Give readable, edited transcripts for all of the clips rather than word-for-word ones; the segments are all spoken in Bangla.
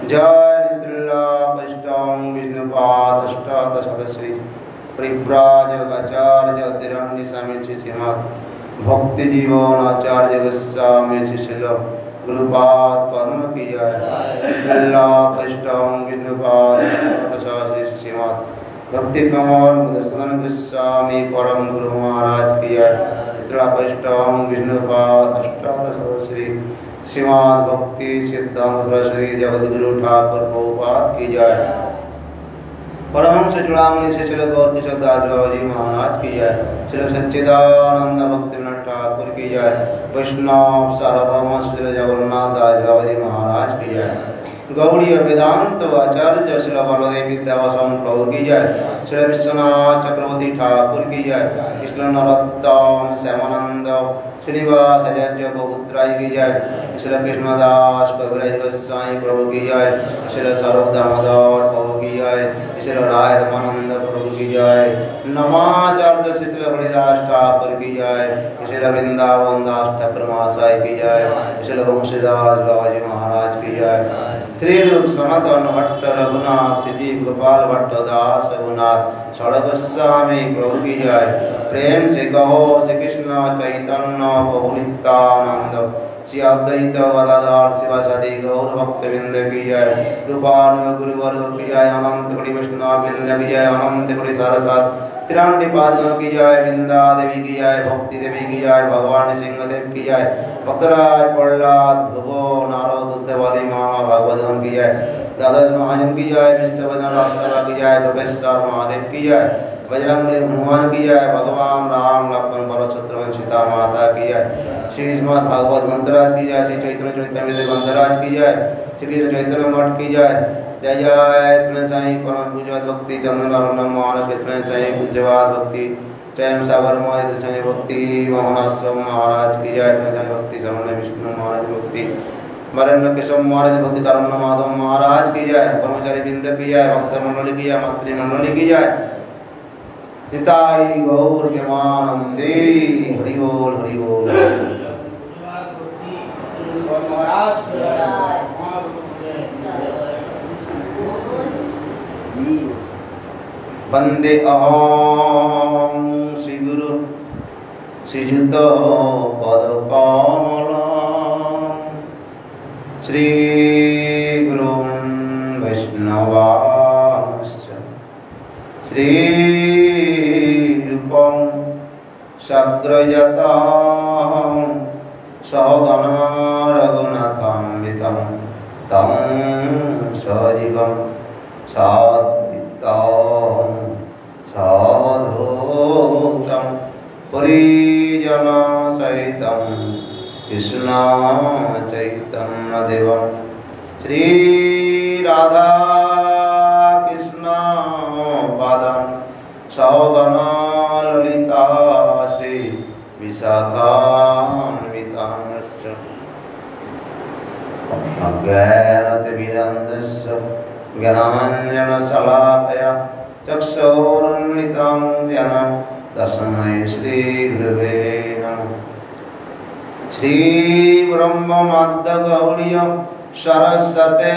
जय नित्रिलापष्टं विष्णुपादष्टादशतश्री परिव्राजकाचार्य अतिरंगी समीचि श्रीमद् भक्ति जीवन आचार्य गोस्वामी शिशिल गुरुपाद पद्म की जय। नित्रिलापष्टं विष्णुपादष्टादशतश्री श्रीमद् भक्ति कमल मधुसूदन गोस्वामी परम गुरु महाराज की जय। नित्रिलापष्टं विष्णुपादष्टादशतश्री श्रीमद् भक्ति सिद्धांत सरस्वती जगद्गुरु ठाकुर प्रभुपाद की जय। परमहंस चूड़ामणि श्री श्री गौर किशोर दास बाबा जी महाराज की जय। श्री सच्चिदानंद भक्तिविनोद ठाकुर की जय। वैष्णव सार्वभौम श्री जगन्नाथ दास बाबा जी महाराज की जय। गौड़ीय वेदांत आचार्य श्री बलदेव विद्यावासन प्रभु की जय। श्री विश्वनाथ चक्रवर्ती ठाकुर की जय। कृष्ण नरोत्तम श्यामानंद श्रीनिवास आचार्य बहुपुत्राय की जय। श्री कृष्णदास कविराज गोस्वामी प्रभु की जय। श्री स्वरूप दामोदर प्रभु की जय। श्री राय रामानंद प्रभु की जय। नमाचार्य श्री हरिदास ठाकुर की जय। श्री वृंदावन दास ठाकुर महाशय की जय। श्री वंशीदास बाबा जी महाराज की जय। श्री रूप सनातन भट्ट रघुनाथ श्री गोपाल भट्ट दास रघुनाथ षड़ गोस्वामी प्रभु की जय। प्रेम से कहो श्री कृष्ण चैतन्य प्रभु नित्यानंद श्री अद्वैत गदाधर शिवासादि गौर भक्तवृंद की जय। कृपालु गुरुवर की जय। अनंत कोटि वैष्णव वृंद की जय। अनंत कोटि सारसात तिरानवे पादों की जय। वृंदा देवी की जय। भक्ति देवी की जय। भगवान सिंह देव की जय। भक्तराज प्रहलाद ध्रुवो नारद उद्धवादी मामा भागवतगण की जय। दादर महाजन की जय। विश्ववदन राष्ट्रवा की जय। गोपेश्वर महादेव की जय। बजरंगबली हनुमान की जय। भगवान राम लक्ष्मण भरत शत्रुघ्न सीता माता की जय। श्री श्रीमद् भागवत ग्रंथराज की जय। श्री चैतन्य चरितामृत ग्रंथराज की जय। श्री चैतन्य मठ की जय। जय जय इतने साईं परम पूज्यवाद भक्ति चंदन अरुणम मानस इतने साईं पूज्यवाद भक्ति चैम सागर मोहित साईं भक्ति मोहनाश्रम महाराज की जय। इतने साईं भक्ति समन विष्णु महाराज भक्ति वरेण्य केशव महाराज भक्ति कारण माधव महाराज की जय। कर्मचारी बिंद की जय। भक्त मंडली की जय। मातृ मंडली की जय। निताई गौर प्रेमानंदे हरि बोल हरि बोल। वंदे अहं श्री गुरु श्रीयुत पदकमलं श्री गुरुं वैष्णवांश्च श्री रूपं सग्रजतां सहगण रघुनाथान्वितं तं सजीवं साद्वितं साधूतं परिजनसहितं कृष्ण चैतन्यदेवं श्री राधा कृष्ण पादं सहगण ललिता श्री विशाखान्वितांश्च अज्ञानतिमिरन्धस्य ज्ञानाञ्जनशलाकया चक्षुरुन्मिलितं येन तस्मै श्रीगुरवे नमः। श्रीब्रह्ममद्दगौर्य सरस्वते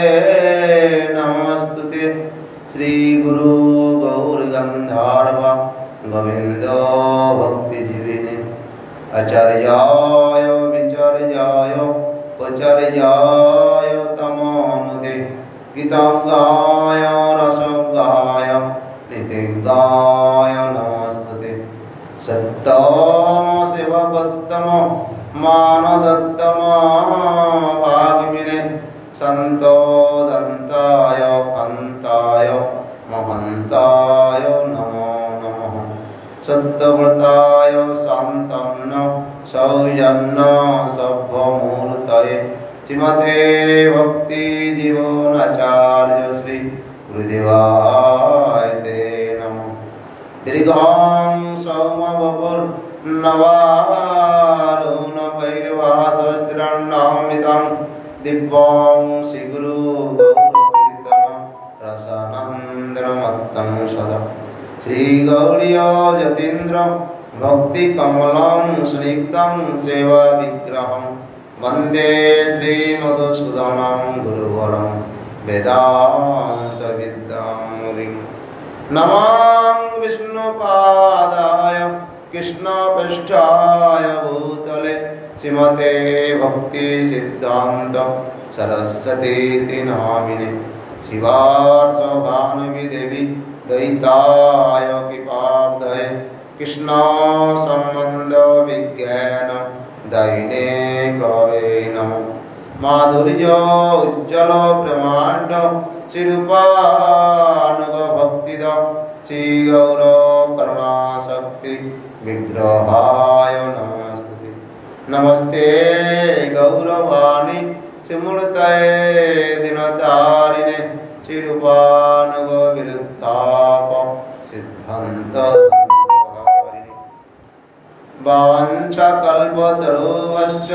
नमस्तुते। श्रीगुरु गौरगन्धर्व गोविन्दो भक्तिजीविने आचार्याय विचार्याय उपचार्याय तमोनुदे गीतागाय रसगाय नित्यगाय नमस्तुते। सत्तम शिवगोत्तम मानदत्तम भागमिने संतो दन्ताय कान्ताय महन्ताय नमो नमः। सत्यव्रताय शान्तन्न सौजन्य सभ्यमूर्तये श्रीमते भक्ति जीवनाचार्य श्री गुरुदेवाय ते नमः। दीर्घं सौमवपुर्नवारुण भैरवासस्तिरन्नामितं दिव्यं श्रीगुरु गौरकीर्तन रसानन्दनमत्तं सदा। श्रीगौर्य जतीन्द्र भक्ति कमलं स्निग्धं सेवा विग्रहं वंदे श्रीमधुसूदनं गुरुवरं वेदान्तविद्यामुनिं नमां विष्णुपादाय कृष्णपृष्ठाय भूतले श्रीमते भक्तिसिद्धान्त सरस्वतीति नामिने शिवार्षभानुमि देवी दयिताय कृपाब्धये कृष्ण संबंध विज्ञान दायिने कवे नमो माधुर्य उज्ज्वल ब्रह्मांड श्रीरूपानुग भक्तिद श्री गौर करुणा शक्ति विग्रहाय नमस्ते नमस्ते गौरवाणी श्रीमूर्तये दिनतारिणे श्रीरूपानुग विरुद्धाप सिद्धान्त वाञ्छाकल्पतरुश्च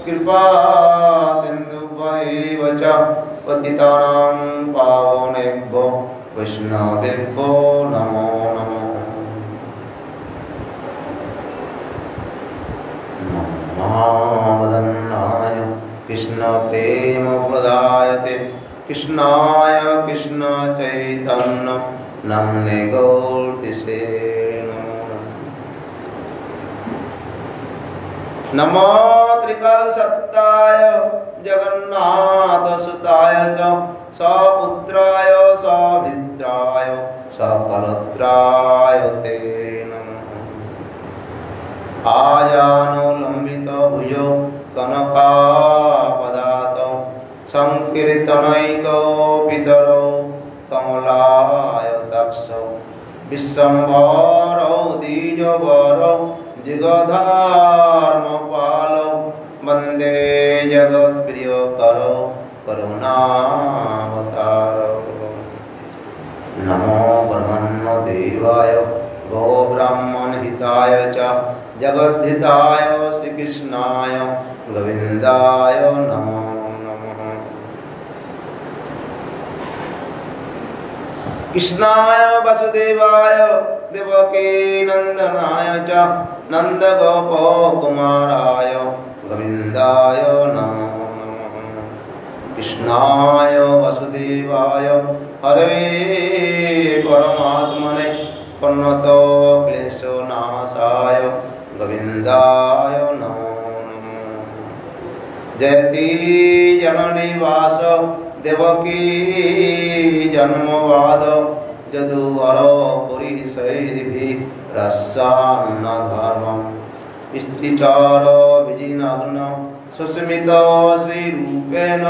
कृपा सिन्धुभ्यैव च पतितानां पावनेभ्यो वैष्णवेभ्यो नमो नमः महावदन्नाय कृष्णप्रेमप्रदायते कृष्णाय कृष्ण चैतन्य नाम्ने गौरतिसे नमो त्रिकालसत्ताय जगन्नाथसुताय च सपुत्राय समित्राय सकलत्राय ते नमः आजानुलम्बितभुजो कनकापदातो संकीर्तनैको पितरो कमलायताक्षौ विश्वम्भरो द्विजवरो जगद्धर्मपालो वंदे जगत्प्रियकरो करुणावतारो नमो ब्रह्मण्यदेवाय गो ब्राह्मणहिताय च जगद्धिताय श्रीकृष्णाय गोविन्दाय नमो नमः कृष्णाय वसुदेवाय देवकी नंदनाय च नंदगोपकुमाराय गोविन्दाय नमो नमः कृष्णाय वसुदेवाय हरे परमात्मने प्रणतो क्लेशनाशाय गोविन्दाय नमो नमः जयति जननिवास देवकी जन्मवाद जदुवरो पुरीशैर्भिः रसान्नधर्मं स्त्रीचार विजिनग्न सुस्मित श्रीरूपेण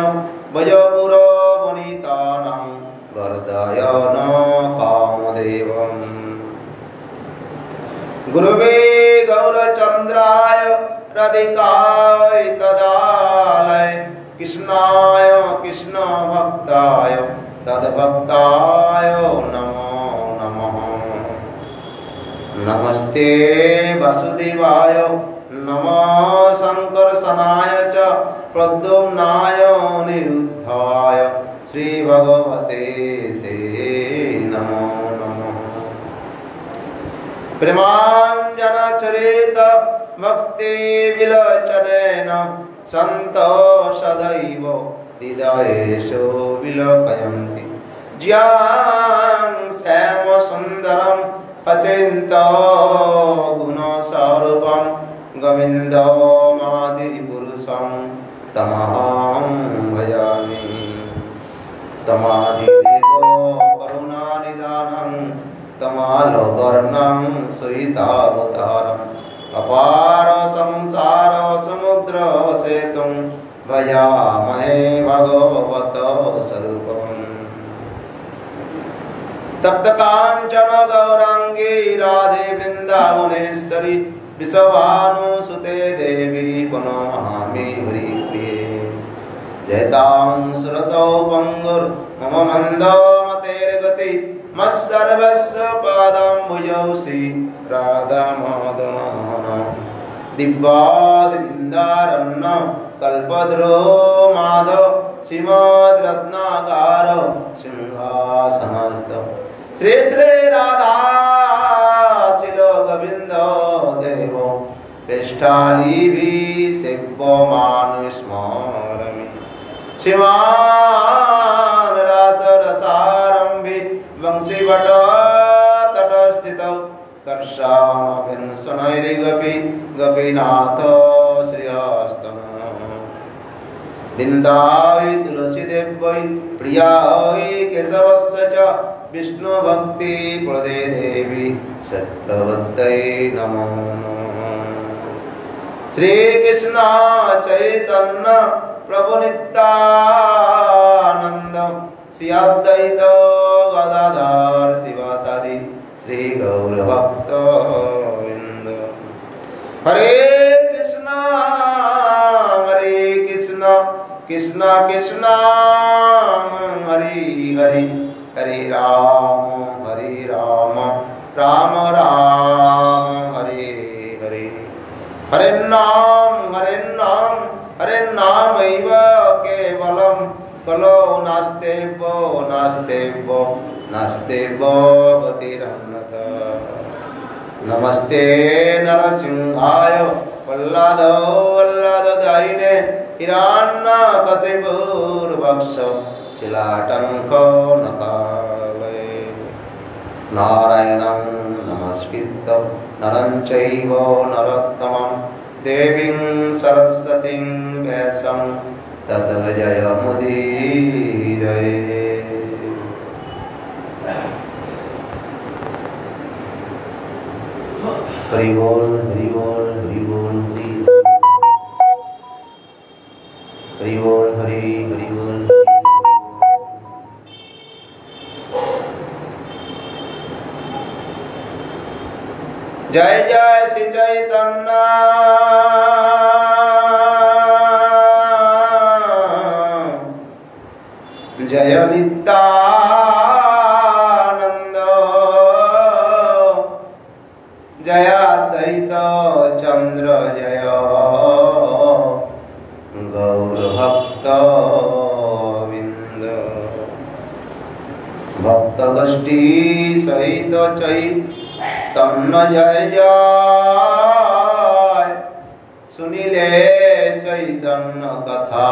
भजपुरो वनितानां वर्धयन कामदेवम् गुरुवे गौरचन्द्राय राधिकाय तदालय कृष्णाय कृष्ण भक्ताय तद्भक्ताय नमो नमः नमस्ते वासुदेवाय नमः संकर्षणाय च प्रद्युम्नाय निरुद्धाय श्री भगवते ते नमो नमः प्रेमाञ्जनचरित भक्ति विलोचनेन सन्तो सदैव हृदयेषु विलोकयन्ति ज्ञान श्याम सुन्दरं अचिन्त्य गुणस्वरूपं गोविन्दमादिपुरुषं तमहं भजामि तमादिदेवो करुणानिधानं तमालोकर्णं सुहितावतारम् अपार संसार समुद्र सेतुं भजामहे भगवत स्वरूपम् तप्त कांचन गौरांगी राधे वृंदावनेश्वरी विश्वभानुसुते देवी प्रणमामि हरिप्रिये जयतां सुरतौ पंगुर मम मंदो मतेर्गति मत्सर्वस्य पादाम्बुजौ श्री राधा माधव दिव्यादिविन्दारण्य कल्पद्रो माधव श्रीमद् रत्नाकर सिंहासनस्थ श्री श्री राधा शिलो गोविंद देव पेष्ठाली भी सेव्यमानुष्म श्रीमान रासरसारंभि वंशीवट तटस्थितौ कर्षाभिन् शनैर्गपि गोपीनाथ श्रियस्तन वृन्दावै तुलसीदेव्यै प्रियायै केशवस्य च विष्णुभक्ति प्रदे देवी सत्यवत्यै नमो श्रीकृष्ण चैतन्य प्रभु नित्यानंद श्री अद्वैत गदाधर शिवासादि श्री गौर भक्त वृंद हरे कृष्ण कृष्ण कृष्ण हरे हरे हरे राम राम राम हरे हरे हरे नाम एव केवलम कलो नास्तेभ्यो गतिरन्यथा नमस्ते नरसिंहाय वल्लदायिने हिरण्यकशिपुर्वक्ष शिलाटङ्को नकालये नारायणं नमस्कृत्य नरं चैव नरोत्तमं देवीं सरस्वतीं व्यासं ततो जयमुदीरये हरि बोल हरि बोल हरि बोल हरि बोल हरि हरि बोल जय जय श्री चैतन्य जय नित्यानंद जय अद्वैत चंद्र जय गौर भक्त विंद भक्त गोष्ठी सहित चैतन्य जय जय सुनिले चैतन्य कथा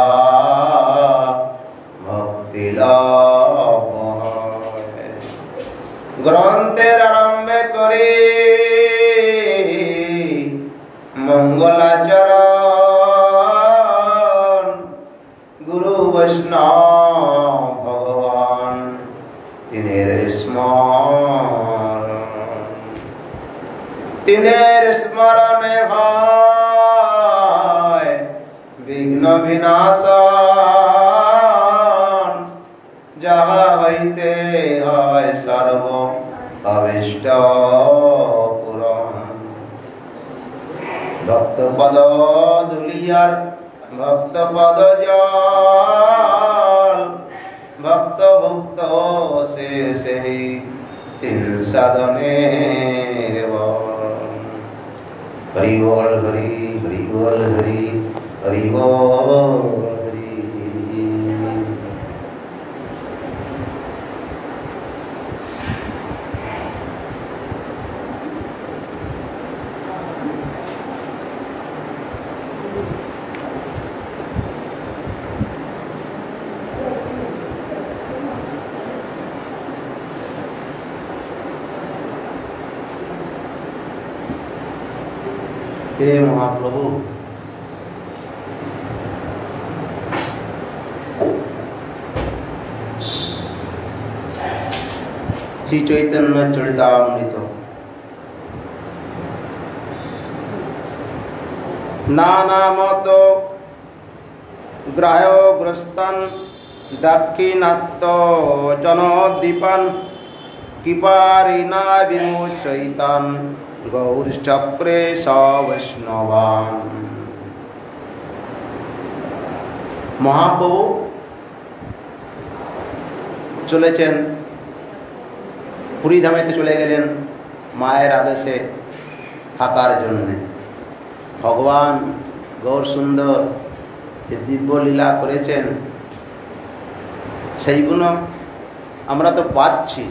भक्ति लाभ ग्रंथेर आरम्भे करी मंगलाचरण गुरु वैष्णव भगवान तिनेर स्मरणे भाई विघ्न विनाशन जहाँ हईते है सर्व अविष्ट भक्त पद धुलियार भक्त पद जल भक्त भुक्त से तीन साधने हरि बोल हरि हरि बोल हरि हरि बोल हरि हे महाप्रभु श्री चैतन्य चरितामृत नाना मत ग्राह्यग्रस्तन दाक्षिणात्य जनदीपान कृपारिणा विमोचयितान गौरचक्रे सवैष्णवान् महाप्रभु चलेছেন পুরী ধামেতে চলে গেলেন মায়ের আদেশে থাকার জন্য ভগবান গৌর সুন্দর যে দিব্য লীলা করেছেন সেইগুলো আমরা তো পাচ্ছি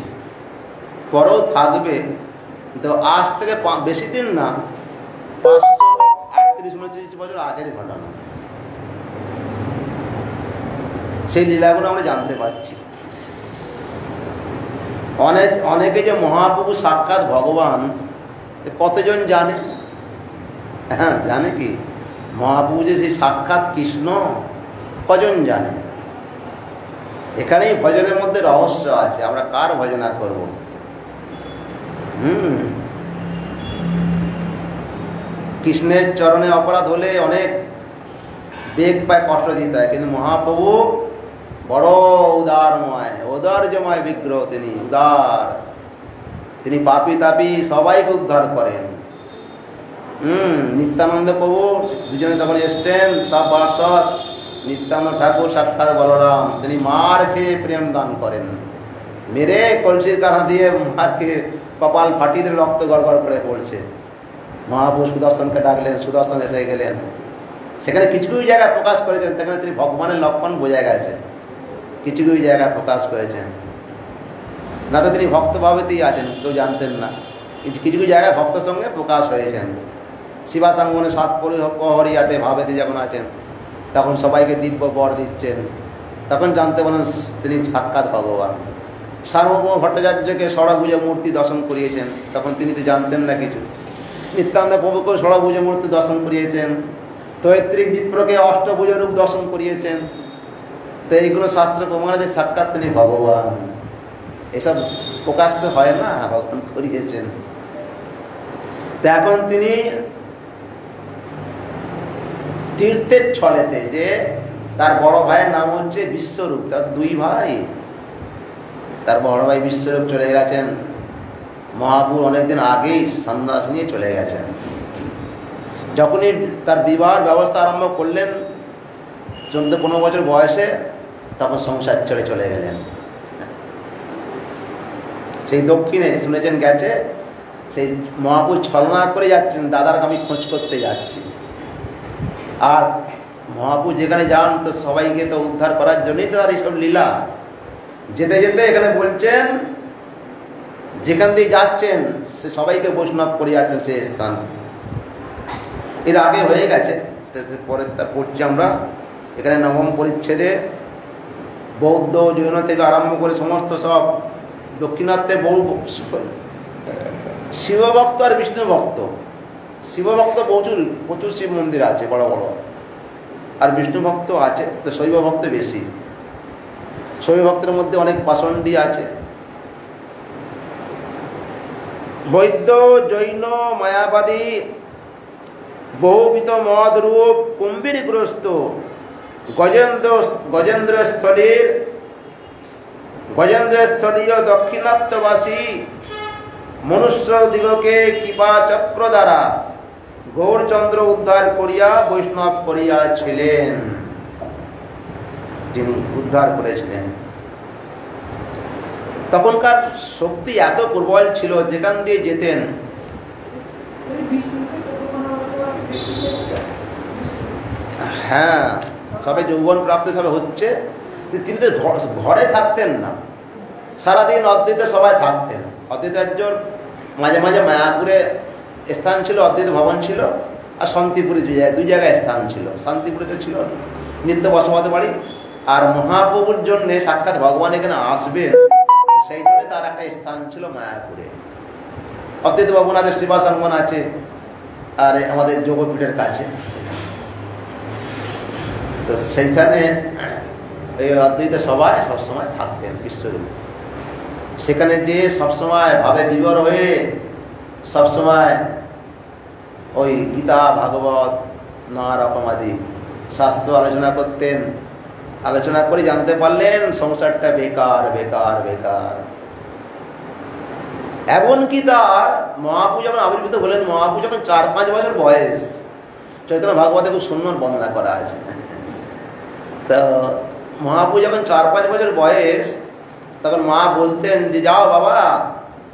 পরেও থাকবে তো আজ থেকে বেশি দিন না 538-39 বছর আগের ঘটনা সেই লীলাগুলো আমরা জানতে পারছি। অনেকে যে মহাপ্রভু সাক্ষাৎ ভগবান কতজন জানে? হ্যাঁ, জানে কি মহাপ্রভু যে সেই সাক্ষাৎ কৃষ্ণ কজন জানে? এখানেই ভজনের মধ্যে রহস্য আছে। আমরা কার ভজনা করব? কৃষ্ণের চরণে অপরাধ হলে অনেক বেগ পায়, কষ্ট দিতে হয়, কিন্তু মহাপ্রভু বড় উদারময়, ঔদার্যময় বিগ্রহ। তিনি উদার, তিনি পাপী তাপী সবাইকে উদ্ধার করেন। নিত্যানন্দ প্রভু দুজনে যখন এসছেন সব পার্ষদ, নিত্যানন্দ ঠাকুর সাক্ষাৎ বলরাম, তিনি মার খেয়ে প্রেম দান করেন। মেরে কলসির কানা দিয়ে মার খেয়ে কপাল ফাটিয়ে রক্ত গড়গড় করে পড়ছে। মহাপ্রভু সুদর্শনকে ডাকলেন, সুদর্শন এসে গেলেন। সেখানে কিছু কিছু জায়গায় প্রকাশ করেছেন, সেখানে তিনি ভগবানের লক্ষণ বোঝা গেছে, কিছু কিছু জায়গায় প্রকাশ করেছেন। না তো তিনি ভক্তভাবেতেই আছেন, কেউ জানতেন না। কিছু কিছু জায়গায় ভক্তের সঙ্গে প্রকাশ হয়েছেন। শিবাসাঙ্গনে 7 প্রহরিয়াতে ভাবেতে যখন আছেন, তখন সবাইকে দিব্য বর দিচ্ছেন, তখন জানতে বলেন তিনি সাক্ষাৎ ভগবান। সার্বভৌম ভট্টাচার্যকে ষড়ভুজ মূর্তি দর্শন করিয়েছেন, তখন তিনি তো জানতেন না কিছু। নিত্যানন্দ প্রভুকে ষড়ভুজ মূর্তি দর্শন করিয়েছেন। তৈত্রিক বিপ্রকে অষ্টভুজ রূপ দর্শন করিয়েছেন। তো এইগুলো শাস্ত্র প্রমাণ যে সাক্ষাৎ তিনি ভগবান। এসব প্রকাশ তো হয় না, ভগবান করিয়েছেন। তো এখন তিনি তীর্থের ছলেতে, যে তার বড় ভাইয়ের নাম হচ্ছে বিশ্বরূপ, তার 2 ভাই, তার বড় ভাই বিশ্বরূপ চলে গেছেন। মহাপ্রভু অনেকদিন আগেই সন্ন্যাস নিয়ে চলে গেছেন। যখনই তার বিবাহের ব্যবস্থা আরম্ভ করলেন 14-15 বছর বয়সে, তখন সংসার ছেড়ে চলে গেলেন। সেই দক্ষিণে শুনেছেন গেছে, সেই মহাপ্রভু ছলনা করে যাচ্ছেন, দাদার আমি খোঁজ করতে যাচ্ছি। আর মহাপ্রভু যেখানে যান তো সবাইকে তো উদ্ধার করার জন্যই তো তার এইসব লীলা। যেতে যেতে এখানে বলছেন যেখান দিয়ে যাচ্ছেন সে সবাইকে বৈষ্ণব করে যাচ্ছেন সে স্থান। এর আগে হয়ে গেছে, পরে তা পড়ছি আমরা। এখানে 9ম পরিচ্ছেদে বৌদ্ধ জৈন থেকে আরম্ভ করে সমস্ত সব দক্ষিণাত্যে বহু শিবভক্ত আর বিষ্ণু ভক্ত। শিবভক্ত প্রচুর প্রচুর শিব মন্দির আছে বড় বড়, আর বিষ্ণু ভক্ত আছে। তো শৈব ভক্ত বেশি। শৈব ভক্তের মধ্যে অনেক পাষণ্ডী আছে। বৈদ্য, জৈন, মায়াবাদী, বহুবিধ মদ রূপ কুম্ভীরগ্রস্ত গজেন্দ্রস্থলীয় দক্ষিণাত্যবাসী মনুষ্য দিগকে কৃপা চক্র দ্বারা গৌরচন্দ্র উদ্ধার করিয়া বৈষ্ণব করিয়াছিলেন। যিনি উদ্ধার করেছিলেন, তখনকার শক্তি এত প্রবল ছিল, যেখান দিয়ে যেতেন হ্যাঁ সবে যৌবন প্রাপ্ত সবে হচ্ছে, তিনি তো ঘরে থাকতেন না, সারাদিন অদ্বৈত সবাই থাকতেন। অদ্বৈতার্যর মাঝে মাঝে মায়াপুরে স্থান ছিল, অদ্বৈত ভবন ছিল, আর শান্তিপুরে 2 জায়গায় স্থান ছিল। শান্তিপুরেতে ছিল নিত্য বসবাস বাড়ি, আর মহাপ্রভুর জন্যে সাক্ষাৎ ভগবান এখানে আসবেন সেই জন্য তার একটা স্থান ছিল মায়াপুরে। অদ্বৈত ভবন আছে, শিবাসাঙ্গন আছে, আর আমাদের যোগপীঠের কাছে। তো সেইখানে এই অদ্বৈত সবাই সবসময় থাকতেন বিশ্বরূপ। সেখানে যে সবসময় ভাবে বিভোর হয়ে সবসময় ওই গীতা, ভাগবত, নানা রকমাদি শাস্ত্র আলোচনা করতেন। আলোচনা করে জানতে পারলেন সংসারটা বেকার বেকার বেকার। এমনকি তার মহাপ্রভু যখন আবির্ভূত হলেন, মহাপ্রভু যখন 4-5 বছর বয়স, চৈতন্য ভাগবতে খুব সুন্দর বর্ণনা করা আছে। তো মহাপ্রভু যখন 4-5 বছর বয়স, তখন মা বলতেন যে যাও বাবা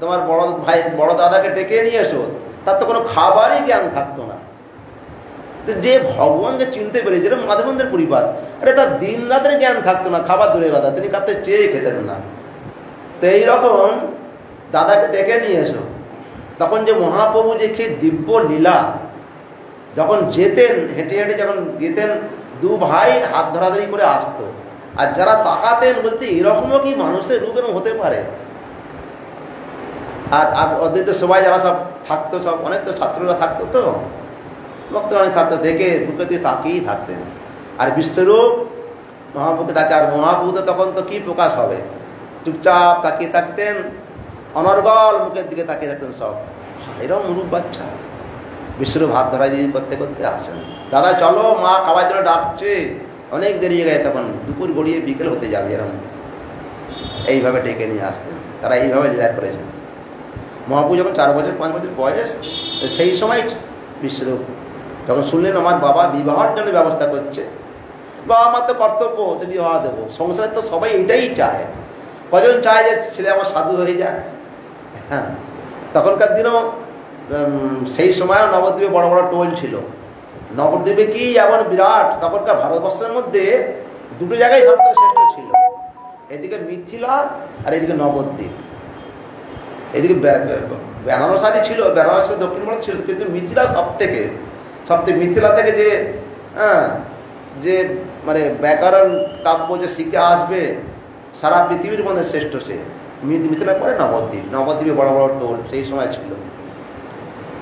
তোমার বড় ভাই বড় দাদাকে ডেকে নিয়ে এসো। তার তো কোনো খাবারই জ্ঞান থাকতো না। তো যে ভগবানকে চিনতে পেরে, যেরকম মাধবেন্দ্রের পরিবার, আরে তার দিন রাতের জ্ঞান থাকতো না, খাবার দূরের কথা, তিনি কাঁদতে চেয়ে খেতেন না। তো এইরকম দাদাকে ডেকে নিয়ে এসো। তখন যে মহাপ্রভু যে কি দিব্য লীলা, যখন যেতেন হেঁটে হেঁটে, যখন যেতেন 2 ভাই হাত ধরাধরি করে আসতো, আর যারা তাকাতেন বলতে এরকমও কি মানুষের রূপ এরকম হতে পারে। আর ওদের তো সবাই যারা সব থাকতো, সব অনেক তো ছাত্ররা থাকতো, তো ভক্তরা অনেক থাকতো, দেখে বুকে দিয়ে তাকিয়েই থাকতেন। আর বিশ্বরূপ মহাপ্রভুকে তাকে, আর মহাপ্রভু তো তখন তো কি প্রকাশ হবে, চুপচাপ তাকিয়ে থাকতেন, অনর্গল মুখের দিকে তাকিয়ে থাকতেন সব। এরকম রূপ বাচ্চা বিশ্বরূপ হাত ধরাই করতে করতে আসেন, দাদা চলো মা খাবার জন্য ডাকছে, অনেক দেরি হয়ে গেছে, তখন দুপুর গড়িয়ে বিকেল হতে যাবে, এরকম এইভাবে ডেকে নিয়ে আসতেন। তারা এইভাবে লীলা করেছেন। মহাপ্রভু যখন 4 বছর 5 বছর বয়স, সেই সময় বিশ্বরূপ যখন শুনলেন আমার বাবা বিবাহের জন্য ব্যবস্থা করছে, বাবা আমার তো কর্তব্য তো বিবাহ দেবো, সংসারে তো সবাই এটাই চায়, কজন চায় যে ছেলে আমার সাধু হয়ে যায়। হ্যাঁ, তখনকার দিনও সেই সময়ও নবদ্বীপে বড় বড় টোল ছিল। নবদ্বীপে কি এমন বিরাট, তখনকার ভারতবর্ষের মধ্যে দুটো জায়গায় সবথেকে শ্রেষ্ঠ ছিল, এদিকে মিথিলা আর এদিকে নবদ্বীপ। এদিকে বেনারসাদি ছিল, বেনারসের দক্ষিণ ভারত ছিল, কিন্তু মিথিলা সব থেকে মিথিলা থেকে যে যে মানে ব্যাকরণ কাব্য যে শিখে আসবে সারা পৃথিবীর মধ্যে শ্রেষ্ঠ সে মিথিলা পরে নবদ্বীপে বড় বড় টোল সেই সময় ছিল।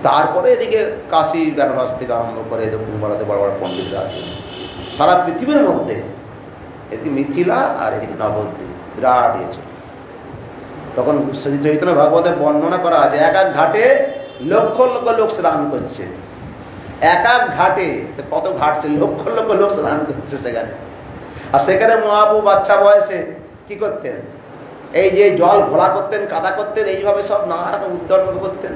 তারপরে এদিকে কাশী বেনারস থেকে আরম্ভ করে দক্ষিণ ভারতে বড় বড় পণ্ডিতরা আছে সারা পৃথিবীর মধ্যে। এদিকে মিথিলা আর এদিকে নবদ্বীপ বিরাট হয়েছে। তখন শ্রী চৈতন্য ভাগবতের বর্ণনা করা আছে, এক এক ঘাটে লক্ষ লক্ষ লোক স্নান করছে, এক এক ঘাটে কত ঘাট ছিল, লক্ষ লক্ষ লোক স্নান করছে সেখানে। আর সেখানে মহাপ্রভু বাচ্চা বয়সে কি করতেন, এই যে জল ঘোলা করতেন, কাদা করতেন, এইভাবে সব নানা রকম উদ্যম করতেন,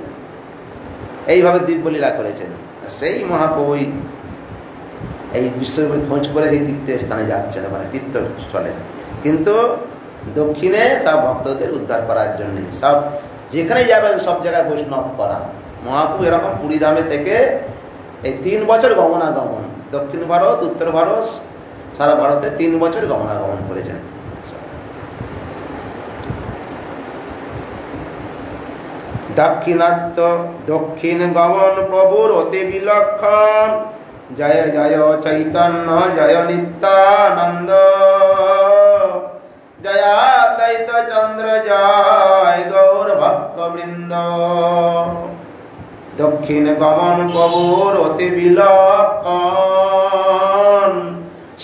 এইভাবে দিব্যলীলা করেছেন। সেই মহাপ্রভুই এই বিশ্বরূপের খোঁজ করে সেই তীর্থস্থানে যাচ্ছেন, মানে তীর্থস্থলে, কিন্তু দক্ষিণে সব ভক্তদের উদ্ধার করার জন্য, সব যেখানে যাবেন সব জায়গায় বৈষ্ণব করা। মহাপ্রভু এরকম পুরীধামে থেকে এই 3 বছর গমনাগমন, দক্ষিণ ভারত উত্তর ভারত সারা ভারতে 3 বছর গমনাগমন করেছেন। দাক্ষিণাত্য দক্ষিণ গমন প্রভুর অতি বিলক্ষণ, জয় জয় চৈতন্য জয় নিত্যানন্দ, জয়াদ্বৈত চন্দ্র জয় গৌর ভক্তবৃন্দ। দক্ষিণ গমন প্রভুর অতি বিলক্ষণ,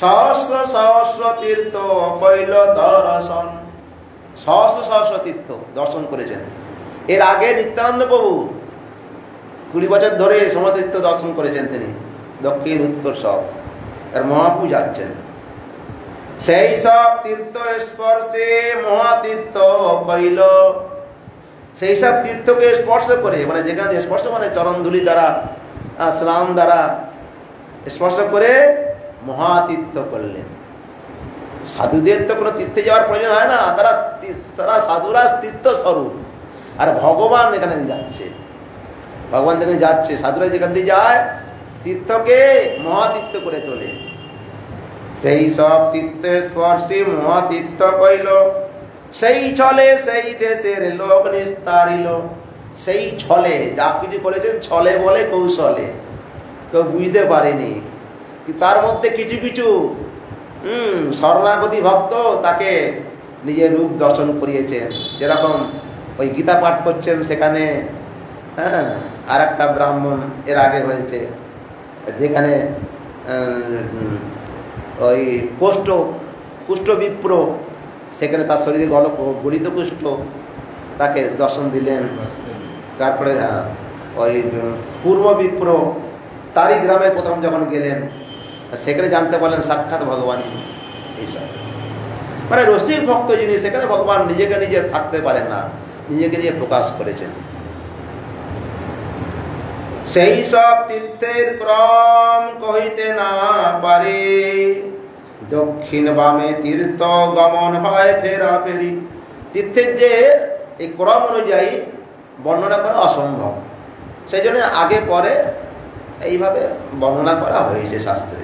সহস্র সহস্র তীর্থ কইল দর্শন, সহস্র সহস্র তীর্থ দর্শন করেছেন। এর আগে নিত্যানন্দ প্রভু 20 বছর ধরে সমতীর্থ দর্শন করেছেন তিনি, দক্ষিণ উত্তর সব। আর মহাপ্রভু যাচ্ছেন সেই সব তীর্থ স্পর্শে মহাতীর্থ কইল, সেই সব তীর্থকে স্পর্শ করে, মানে যেখানে স্পর্শ মানে চরণধুলি দ্বারা স্নান দ্বারা স্পর্শ করে মহাতীর্থ করলেন। সাধুদের তো কোনো তীর্থে যাওয়ার প্রয়োজন হয় না, তারা সাধুরা তীর্থ স্বরূপ। আর ভগবান এখানে যাচ্ছে, ভগবান যেখানে যাচ্ছে, সাধুরা যেখান দিয়ে যায় তীর্থকে মহাতীর্থ করে তোলে। সেই সব তীর্থ স্পর্শী মহাতীর্থ কইল, সেই ছলে সেই দেশের লোক নিস্তারিল। সেই ছলে যা কিছু করেছেন ছলে বলে কৌশলে, কেউ বুঝতে পারেনি, তার মধ্যে কিছু কিছু শরণাগতি ভক্ত তাকে নিজের রূপ দর্শন করিয়েছেন। যেরকম ওই গীতা পাঠ করছেন সেখানে, হ্যাঁ, আর একটা ব্রাহ্মণ এর আগে হয়েছে, যেখানে ওই কুষ্ঠ বিপ্র, সেখানে তার শরীরে গলিত কুষ্ঠ, তাকে দর্শন দিলেন। তারপরে ওই পূর্ব বিপ্র, তারই গ্রামে প্রথম যখন গেলেন সেখানে জানতে পারলেন সাক্ষাৎ ভগবানই। এইসব মানে রসিক ভক্ত যিনি, সেখানে ভগবান নিজেকে নিজে থাকতে পারেন না, নিজেকে নিজে প্রকাশ করেছেন। সেই সব তীর্থের ক্রম কহিতে না পারে, দক্ষিণ বামে তীর্থ গমন হয় ফেরা ফেরি। তীর্থের যে এই ক্রম অনুযায়ী বর্ণনা করা অসম্ভব, সেই জন্য আগে পরে এইভাবে বর্ণনা করা হয়েছে শাস্ত্রে।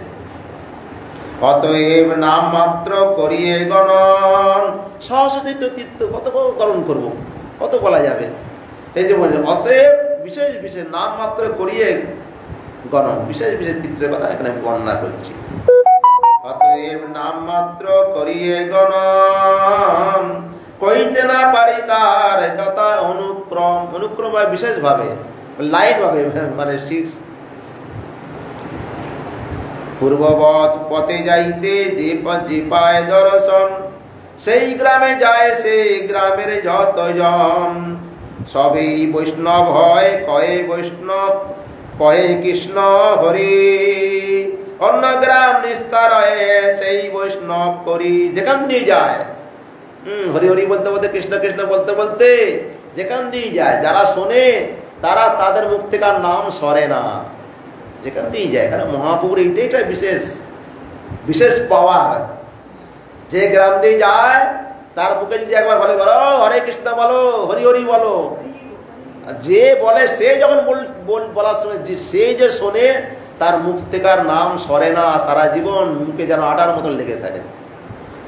অতএব নাম মাত্র করিয়ে গণন, সহস্র তীর্থ কত গণন করব, কত বলা যাবে। এই যে বলে অতএব বিশেষ বিশেষ নাম মাত্র করিয়ে গণন, বিশেষ বিশেষ তীর্থের কথা এখানে বর্ণনা করছি। অতএব নাম মাত্র করিয়ে গণন, কইতে না পারি তার যথা অনুক্রম। অনুক্রম হয় বিশেষ ভাবে, লাইট ভাবে, মানে পূর্ববৎ পথে যাইতে যে পায় দর্শন, সেই গ্রামে যায় সেই গ্রামের যতজন। সবেই বৈষ্ণব হয় কয়ে বৈষ্ণব, কয়ে কৃষ্ণ হরি। অন্য গ্রাম নিস্তার হয়ে সেই বৈষ্ণব করি। যেখান দিয়ে যায় হরি হরি বলতে বলতে, কৃষ্ণ কৃষ্ণ বলতে বলতে যেখান দিয়ে যায়, যারা শোনে তারা, তাদের মুখ থেকে আর নাম সরে না, যেখান দিয়ে যায়। কারণ মহাপ্রভুর এইটাই বিশেষ বিশেষ পাওয়ার। যে গ্রাম দিয়ে যায় তার মুখে যদি একবার বলে বলো হরে কৃষ্ণ বলো, হরি হরি বলো, যে বলে সে যখন বলার সময় সে যে শোনে তার মুখ থেকে আর নাম সরে না, সারা জীবন মুখে যেন আটার মতন লেগে থাকে।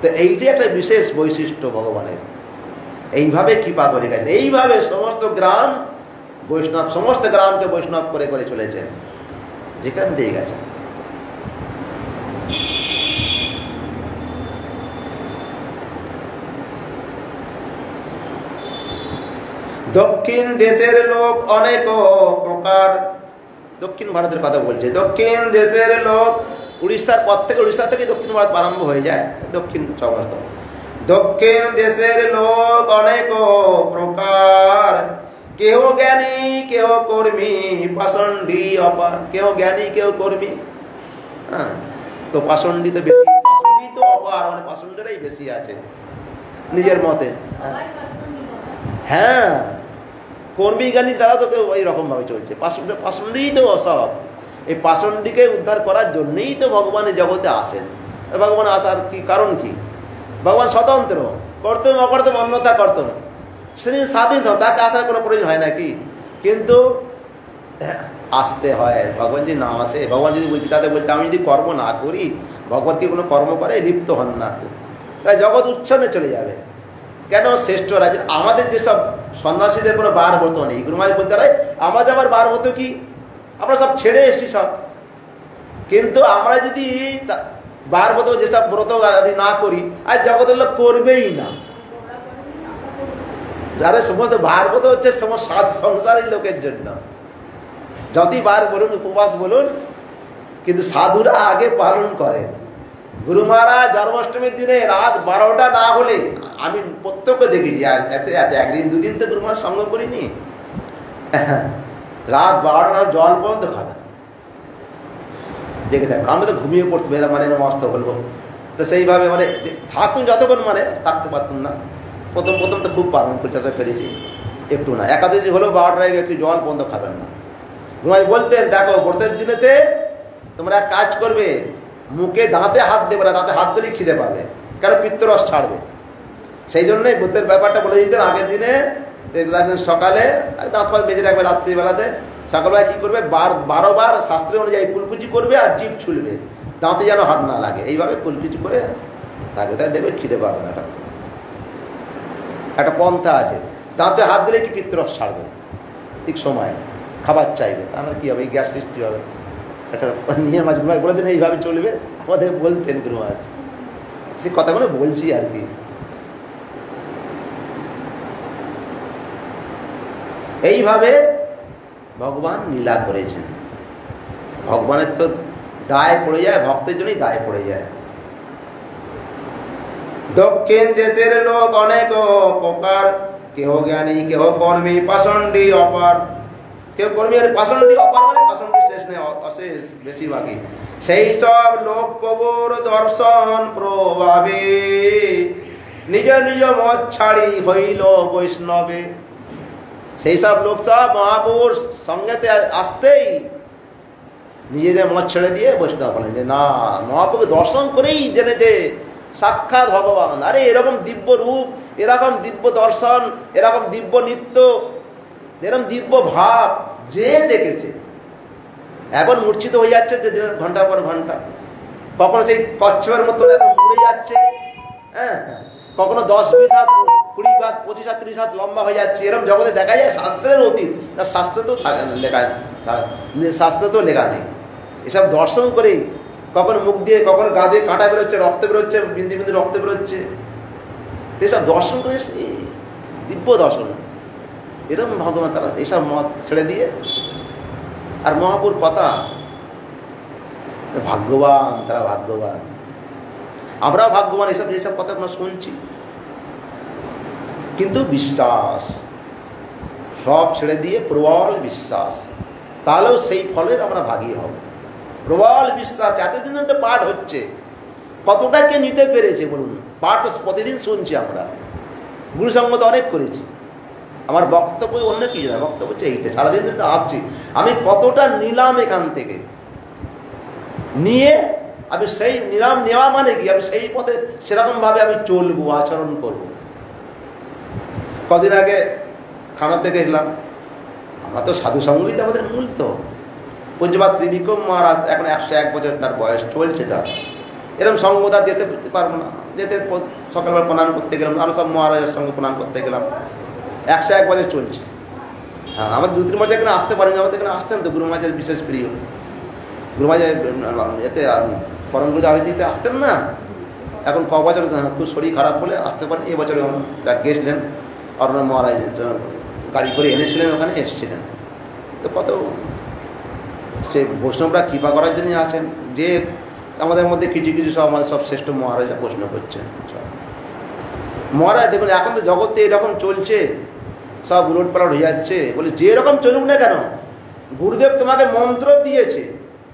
তো এইটি একটা বিশেষ বৈশিষ্ট্য ভগবানের। এইভাবে কৃপা করে গেছে, এইভাবে সমস্ত গ্রাম বৈষ্ণব, সমস্ত গ্রামকে বৈষ্ণব করে করে চলেছেন যেখান দিয়ে গেছে। দক্ষিণ দেশের লোক অনেক প্রকার, দক্ষিণ ভারতের কথা বলছে। দক্ষিণ দেশের লোক, উড়িষ্যার পর থেকে, উড়িষ্যা থেকে দক্ষিণ ভারত আরম্ভ হয়ে যায়, দক্ষিণ সমস্ত। দক্ষিণ দেশের লোক অনেক প্রকার, কেহ জ্ঞানী কেহ কর্মী, পাষণ্ডী অপার। কেহ জ্ঞানী কেহ কর্মী, হ্যাঁ, তো পাষণ্ডী তো বেশি, পাষণ্ডী তো অপার, মানে পাষণ্ডীরাই বেশি আছে নিজের মতে। হ্যাঁ, কর্মী জ্ঞানী তারা তো কেউ ওই রকম ভাবে চলছে, পাষণ্ডী তো সব। এই পাষণ্ডীকে উদ্ধার করার জন্যই তো ভগবান এই জগতে আসেন। ভগবান আসার কি কারণ কি? ভগবান স্বতন্ত্র, কর্তব্য অকর্তব্য অন্যতা কর্তব্য, তিনি স্বাধীন, তাকে আসার কোনো প্রয়োজন হয় নাকি? কিন্তু আসতে হয়। ভগবান যদি না আসে, ভগবান যদি গীতাতে বলছে আমি যদি কর্ম না করি, ভগবান কি কোনো কর্ম করে? লিপ্ত হন না, তাই জগৎ উচ্ছন্নে চলে যাবে। কেন? শ্রেষ্ঠ রাজ্য। আমাদের যেসব সন্ন্যাসীদের কোনো বার ব্রত নেই, গুরুমাজ বলতে পারে আমাদের আবার বার ব্রত কি? আমরা সব ছেড়ে এসছি সব। কিন্তু আমরা যদি বার ব্রত, যেসব ব্রত না করি, আর জগতের লোক করবেই না। যারা সমস্ত বার ব্রত হচ্ছে সমস্ত সংসারের লোকের জন্য। যতই বার বলুন, উপবাস বলুন, কিন্তু সাধুরা আগে পালন করে। গুরু মহারাজ জন্মাষ্টমীর দিনে রাত 12টা না হলে, আমি প্রত্যক্ষ দেখেছি, একদিন দুদিন তো গুরু মহারাজ সঙ্গ করিনি, রাত 12টা জল পর্যন্ত খাবে, দেখে থাকবো। আমরা তো ঘুমিয়ে পড়তে এরা মানে মস্ত বলবো। তো সেইভাবে মানে থাকুন যতক্ষণ, মানে থাকতে পারতুম না। প্রথম প্রথম তো খুব পালন পরিচর্যা করেছি, একটু না। একাদশী হলেও 12টার আগে একটু জল পর্যন্ত খাবেন না। গুরুমাই বলতেন দেখো ব্রতের দিনেতে তোমরা এক কাজ করবে, মুখে দাঁতে হাত দেবে না, দাঁতে হাত দিলেই খিদে পাবে, কারণ পিত্তরস ছাড়বে। সেই জন্যই ব্রতের ব্যাপারটা বলে দিতেন আগের দিনে। সকালে দাঁত ফাঁত বেঁচে রাখবে, রাত্রিবেলাতে সকালবেলায় কী করবে, 12 বার শাস্ত্রের অনুযায়ী কুলকুচি করবে আর জিভ ছুলবে, দাঁতে যেন হাত না লাগে। এইভাবে কুলকুচি করে থাকবে, তাই দেবে খিদে পাবে না। একটা পন্থা আছে, দাঁতে হাত দিলে কি পিত্তরস ছাড়বে, ঠিক সময় খাবার চাইবে, তাহলে কী হবে, গ্যাস সৃষ্টি হবে। একটা নিয়ম আছে, গুরুমাই বলে দিন এইভাবে চলবে, আমাদের বলতেন গুরুমাই। সে কথাগুলো বলছি আর কি। এইভাবে ভগবান লীলা করেছেন। ভগবানের তো দায় পড়ে যায়, ভক্তের জন্যই দায় পড়ে যায়। দক্ষিণ দেশের লোক অনেক প্রকার, কেহ জ্ঞানী কেহ কর্মী, পাষণ্ডী অপার। কেউ কর্মী আর পাষণ্ডী অপার, মানে পাষণ্ডী শেষ নেই, অশেষ বেশিরভাগই। সেই সব লোক প্রভুর দর্শন প্রভাবে, নিজ নিজ মত ছাড়ি হইল বৈষ্ণবে। সেই সব লোক সব মহাপ্রভুর সঙ্গেতে আসতেই নিজেদের মত ছেড়ে দিয়ে বৈষ্ণব বলেন যে না, মহাপ্রভু দর্শন করেই জেনেছে সাক্ষাৎ ভগবান। আরে এরকম দিব্য রূপ, এরকম দিব্য দর্শন, এরকম দিব্য নৃত্য, এরকম দিব্য ভাব যে দেখেছে, এখন মূর্ছিত হয়ে যাচ্ছে যে ঘন্টার পর ঘন্টা। কখনো সেই কচ্ছপের মতো মুড়ে যাচ্ছে, হ্যাঁ, কখনো 10-20 হাত, 20 হাত, 25 হাত, 30 হাত লম্বা হয়ে যাচ্ছে। এরকম জগতে দেখা যায়, শাস্ত্রের অতীত, না শাস্ত্রে তো লেখা, শাস্ত্রে তো লেখা নেই। এসব দর্শন করেই কখন মুখ দিয়ে, কখন গা দিয়ে কাঁটা বেরোচ্ছে, রক্ত বেরোচ্ছে, বিন্দু বিন্দু রক্ত বেরোচ্ছে। এসব দর্শন করে দিব্য দর্শন। এরকম ভগবান তারা এইসব মত ছেড়ে দিয়ে, আর মহাপুর কথা ভাগ্যবান, তারা ভাগ্যবান। আমরাও ভাগ্যবান এসব যেসব কথাগুলো শুনছি। কিন্তু বিশ্বাস সব ছেড়ে দিয়ে প্রবল বিশ্বাস, তাহলেও সেই ফলের আমরা ভাগী হব। প্রবল বিশ্বাস। এতদিন তো পাঠ হচ্ছে, কতটা কে নিতে পেরেছে বলুন? পাঠ তো প্রতিদিন শুনছি আমরা, গুরুসঙ্গ তো অনেক করেছি। আমার বক্তব্য অন্য কিছু না, বক্তব্য হচ্ছে এইটা। সারাদিন তো আসছি, আমি কতটা নিলাম এখান থেকে, নিয়ে আমি সেই নিলাম, নেওয়া মানে কি আমি সেই পথে সেরকমভাবে আমি চলবো, আচরণ করব। কদিন আগে খানাতে গেছিলাম, আমরা তো সাধু সঙ্গীত আমাদের মূল। তো পূজ্যপাদ ত্রিবিক্রম মহারাজ এখন 101 বছর তার বয়স চলছে। তার এরকম সঙ্গতা যেতে পারবো না, যেতে সকালবেলা প্রণাম করতে গেলাম, আরো সব মহারাজের সঙ্গে প্রণাম করতে গেলাম। 101 বছর চলছে। হ্যাঁ, আমাদের 2-3 বছর এখানে আসতে পারিনি। আমাদের এখানে আসতেন তো, গুরু মহারাজের বিশেষ প্রিয় গুরু মহারাজ এতে পরম গুরু আরতিতে আসতেন না। এখন ক বছর খুব শরীর খারাপ বলে আসতে পারেন। এবছরে গেছিলেন, অরণ্য মহারাজ গাড়ি করে এনেছিলেন, ওখানে এসেছিলেন। তো কত সে বৈষ্ণবরা কৃপা করার জন্যই আছেন, যে আমাদের মধ্যে কিছু কিছু সব আমাদের সব শ্রেষ্ঠ মহারাজা প্রশ্ন করছেন। মহারাজ দেখুন, এখন তো জগতে এরকম চলছে, সব উলট পালট হয়ে যাচ্ছে। বলে যে রকম চলুক না কেন, গুরুদেব তোমাকে মন্ত্র দিয়েছে,